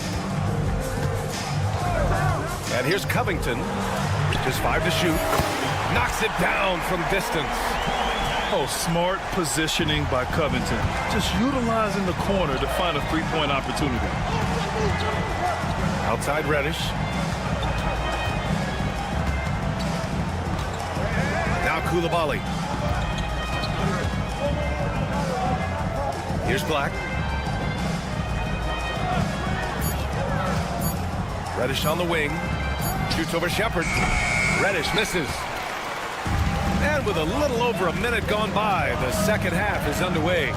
And here's Covington. Just 5 to shoot. Knocks it down from distance. Oh, smart positioning by Covington. Just utilizing the corner to find a three-point opportunity. Outside Reddish. Now Koulibaly. Here's Black. Reddish on the wing. Shoots over Shepard. Reddish misses. And with a little over a minute gone by, the second half is underway.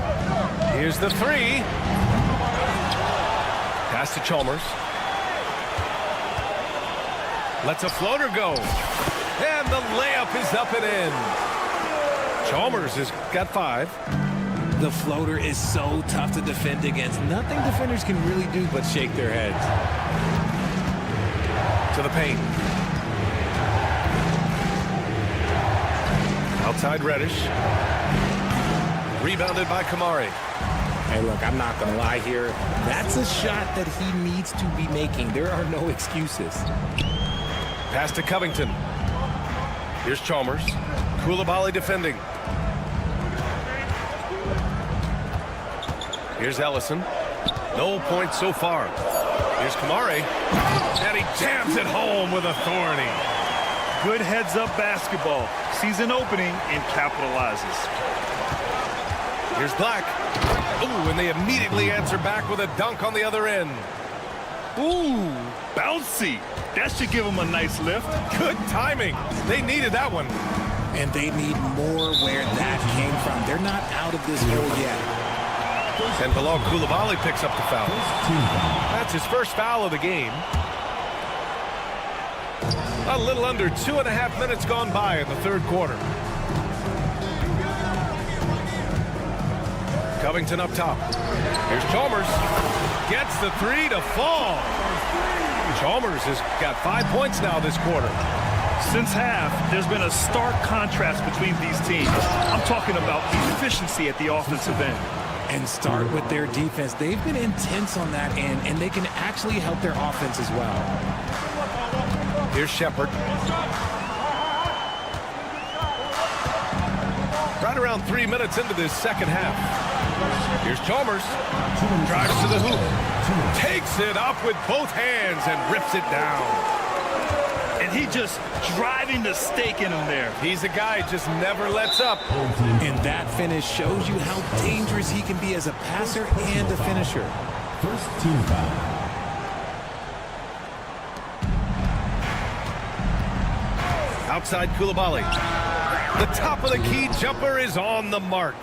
Here's the three. Pass to Chalmers. Lets a floater go. And the layup is up and in. Chalmers has got 5. The floater is so tough to defend against. Nothing defenders can really do but shake their heads. To the paint. Outside Reddish. Rebounded by Kamari. Hey, look, I'm not going to lie here. That's a shot that he needs to be making. There are no excuses. Pass to Covington. Here's Chalmers. Koulibaly defending. Here's Ellison. No points so far. Here's Kamari. And he jams it home with authority. Good heads-up basketball. Sees an opening and capitalizes. Here's Black. Ooh, and they immediately answer back with a dunk on the other end. Ooh, bouncy. That should give him a nice lift. Good timing. They needed that one. And they need more where that came from. They're not out of this hole yet. And below, Koulibaly picks up the foul. That's his first foul of the game. A little under 2.5 minutes gone by in the third quarter. Covington up top. Here's Chalmers. Gets the three to fall. Chalmers has got 5 points now this quarter. Since half, there's been a stark contrast between these teams. I'm talking about efficiency at the offensive end. And start with their defense. They've been intense on that end, and they can actually help their offense as well. Here's Shepard. Right around 3 minutes into this second half. Here's Chalmers. Drives to the hoop. Takes it up with both hands and rips it down. And he just driving the stake in him there. He's a guy who just never lets up. And that finish shows you how dangerous he can be as a passer and a finisher. First team foul. Outside Koulibaly. The top of the key jumper is on the mark.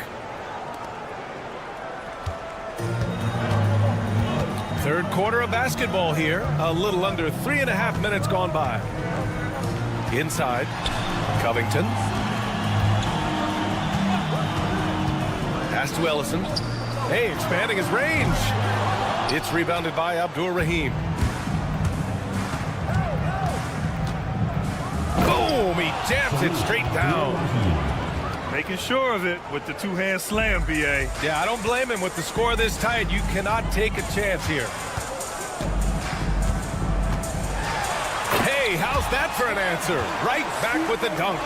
Third quarter of basketball here. A little under 3.5 minutes gone by. Inside, Covington. Pass to Ellison. Hey, expanding his range. It's rebounded by Abdur-Rahim. Boom! He jams it straight down. Making sure of it with the two-hand slam, B.A. Yeah, I don't blame him. With the score this tight, you cannot take a chance here. Hey, how's that for an answer? Right back with the dunk.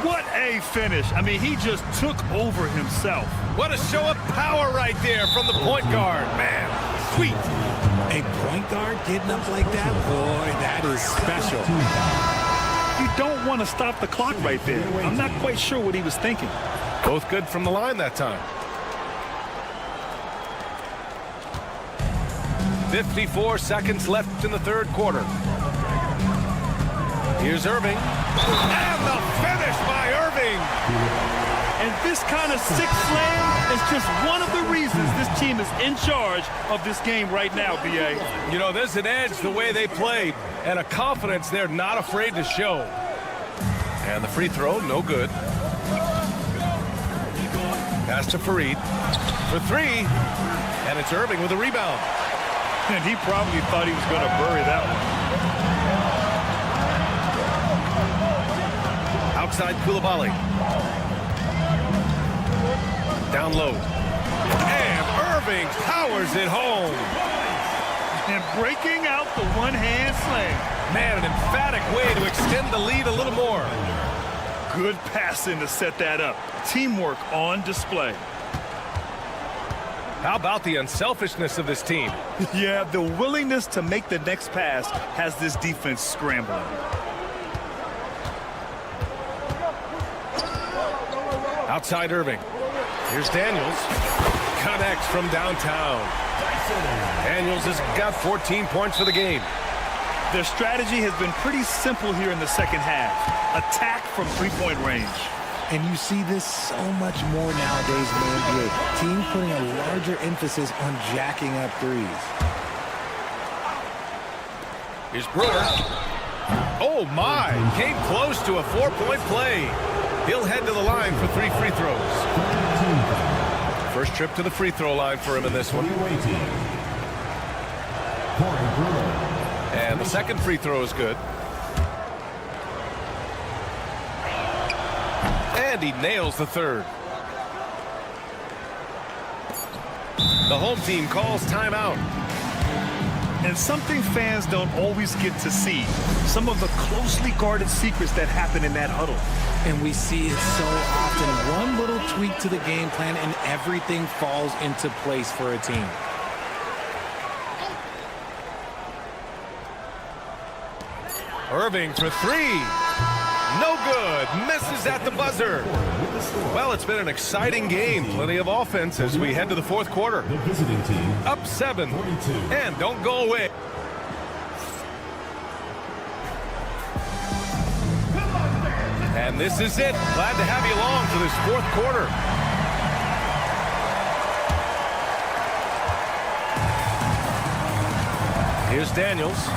What a finish. I mean, he just took over himself. What a show of power right there from the point guard. Man, sweet. A point guard getting up like that? Boy, that is special. You don't want to stop the clock right there. I'm not quite sure what he was thinking. Both good from the line that time. 54 seconds left in the third quarter. Here's Irving. And the finish by Irving. And this kind of sick slam is just one of the reasons this team is in charge of this game right now, B.A. You know, there's an edge the way they played and a confidence they're not afraid to show. And the free throw, no good. Pass to Fareed for three. And it's Irving with a rebound. And he probably thought he was going to bury that one. Outside Koulibaly. Down low. And Irving powers it home. And breaking out the one-hand slam. Man, an emphatic way to extend the lead a little more. Good passing to set that up. Teamwork on display. How about the unselfishness of this team? Yeah, the willingness to make the next pass has this defense scrambling. Outside Irving. Here's Daniels. connects from downtown. Daniels has got 14 points for the game. Their strategy has been pretty simple here in the second half. Attack from three-point range. And you see this so much more nowadays in the NBA. Teams putting a larger emphasis on jacking up threes. Here's Brewer. Oh, my. Came close to a 4-point play. He'll head to the line for 3 free throws. First trip to the free throw line for him in this one. And the second free throw is good. And he nails the third. The home team calls timeout. And something fans don't always get to see. Some of the closely guarded secrets that happen in that huddle. And we see it so often. One little tweak to the game plan and everything falls into place for a team. Irving for 3. No good. Misses at the buzzer. Well, it's been an exciting game. Plenty of offense as we head to the fourth quarter. The visiting team. Up 7. And don't go away. And this is it. Glad to have you along for this fourth quarter. Here's Daniels.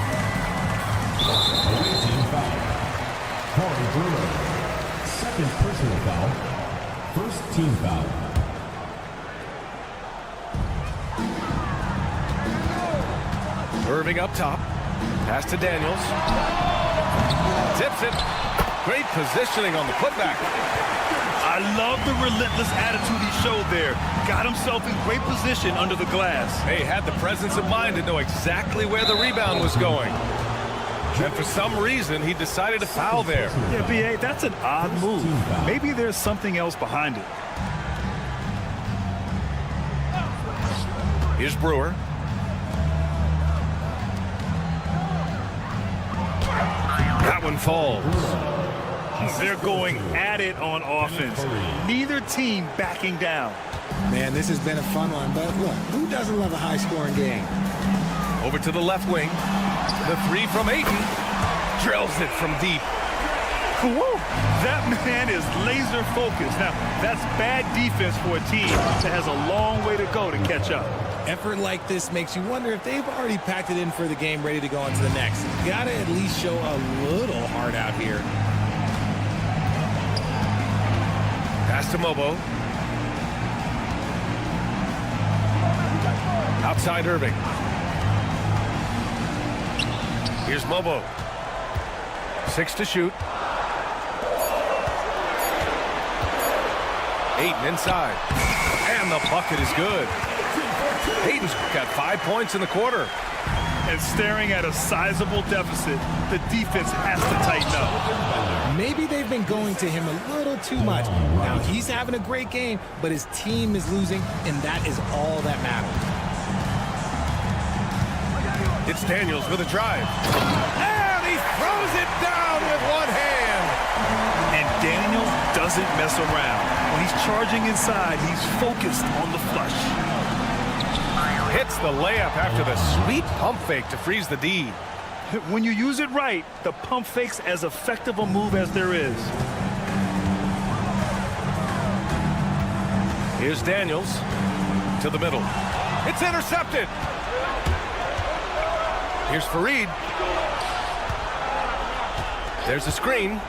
Away team foul. Corey Brewer. Second personal foul. First team foul. Irving up top. Pass to Daniels. Tips it. Great positioning on the putback. I love the relentless attitude he showed there. Got himself in great position under the glass. Hey, had the presence of mind to know exactly where the rebound was going. And for some reason, he decided to foul there. Yeah, B.A., that's an odd move. Maybe there's something else behind it. Here's Brewer. That one falls. They're going at it on offense. Neither team backing down. Man, this has been a fun one, but look, who doesn't love a high-scoring game? Over to the left wing. The 3 from Ayton. Drills it from deep. Whoa, that man is laser focused. Now, that's bad defense for a team that has a long way to go to catch up. Effort like this makes you wonder if they've already packed it in for the game, ready to go on to the next. Got to at least show a little heart out here. Pass to Mobo. Outside Irving. Here's Mobo. 6 to shoot. Ayton inside. And the bucket is good. Ayton's got 5 points in the quarter. And staring at a sizable deficit, the defense has to tighten up. Maybe they've been going to him a little too much. Now he's having a great game, but his team is losing, and that is all that matters. It's Daniels with a drive. And he throws it down with one hand. And Daniels doesn't mess around. When he's charging inside, he's focused on the flush. Hits the layup after the sweet pump fake to freeze the D. When you use it right, the pump fake's as effective a move as there is. Here's Daniels to the middle. It's intercepted. Here's Fareed. There's a screen.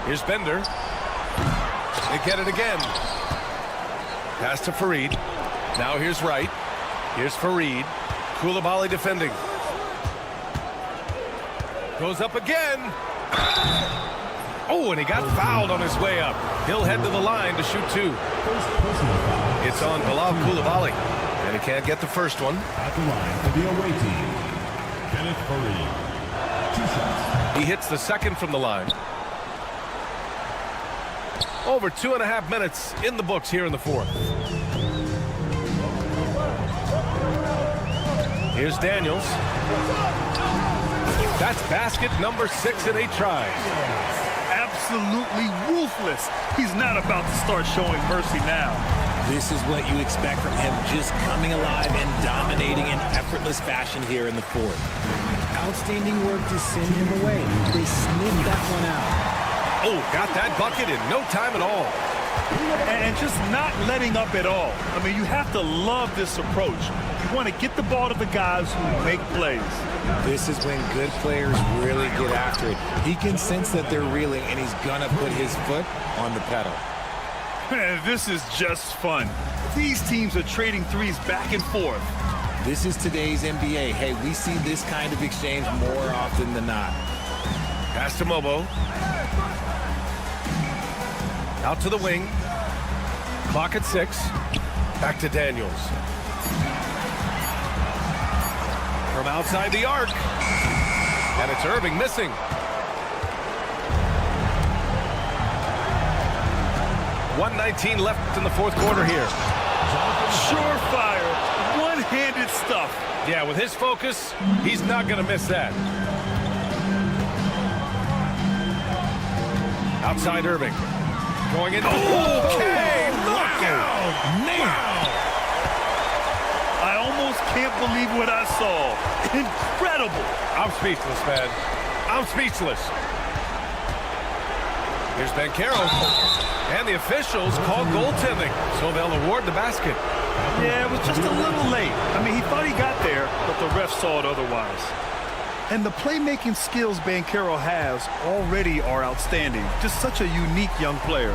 Here's Bender. They get it again. Pass to Fareed. Now here's Wright. Here's Fareed. Koulibaly defending. Goes up again. Oh, and he got fouled on his way up. He'll head to the line to shoot 2. It's on Bilal Koulibaly. And he can't get the first one. At the line for the away team, Kenneth Fareed. 2 shots. He hits the second from the line. Over 2.5 minutes in the books here in the fourth. Here's Daniels. That's basket number 6 in 8 tries. Absolutely ruthless. He's not about to start showing mercy now. This is what you expect from him, just coming alive and dominating in effortless fashion here in the fourth. Outstanding work to send him away. They sniffed that one out. Oh, got that bucket in no time at all. And just not letting up at all. I mean, you have to love this approach. You want to get the ball to the guys who make plays. This is when good players really get after it. He can sense that they're reeling, and he's going to put his foot on the pedal. Man, this is just fun. These teams are trading threes back and forth. This is today's NBA. Hey, we see this kind of exchange more often than not. Pass to Mobo. Out to the wing. Clock at 6. Back to Daniels. From outside the arc. And it's Irving missing. .119 left in the fourth quarter here. Surefire, one-handed stuff. Yeah, with his focus, he's not going to miss that. Outside Irving. Going in. Okay, knockout. Man. I almost can't believe what I saw. Incredible. I'm speechless, man. I'm speechless. Here's Banchero. And the officials called goaltending, so they'll award the basket. Yeah, it was just a little late. I mean, he thought he got there, but the ref saw it otherwise. And the playmaking skills Banchero has already are outstanding. Just such a unique young player.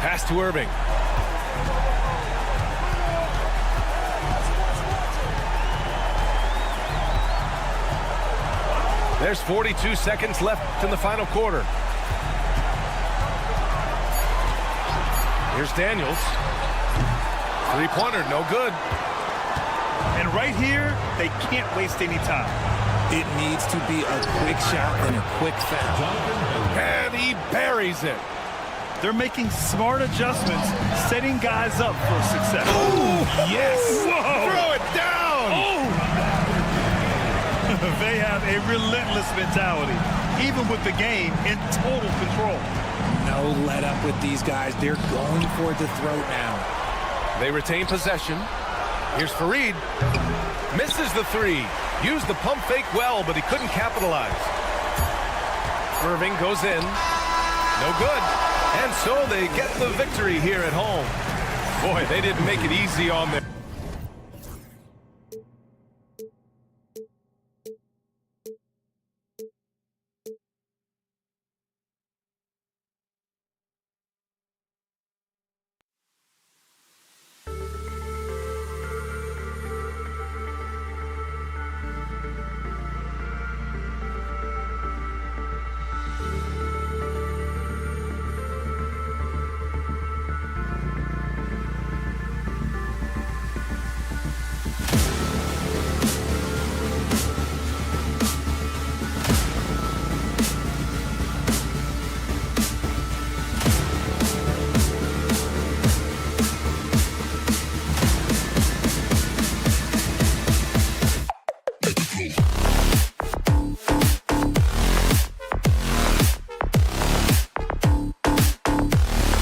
Pass to Irving. There's 42 seconds left in the final quarter. Here's Daniels. Three-pointer, no good. And right here, they can't waste any time. It needs to be a quick shot and a quick foul. And he buries it. They're making smart adjustments, setting guys up for success. Oh, yes. Whoa. Throw it down. Oh. They have a relentless mentality, even with the game in total control. No let up with these guys. They're going for the throat now. They retain possession. Here's Fareed. Misses the three. Used the pump fake well, but he couldn't capitalize. Irving goes in. No good. And so they get the victory here at home. Boy, they didn't make it easy on them.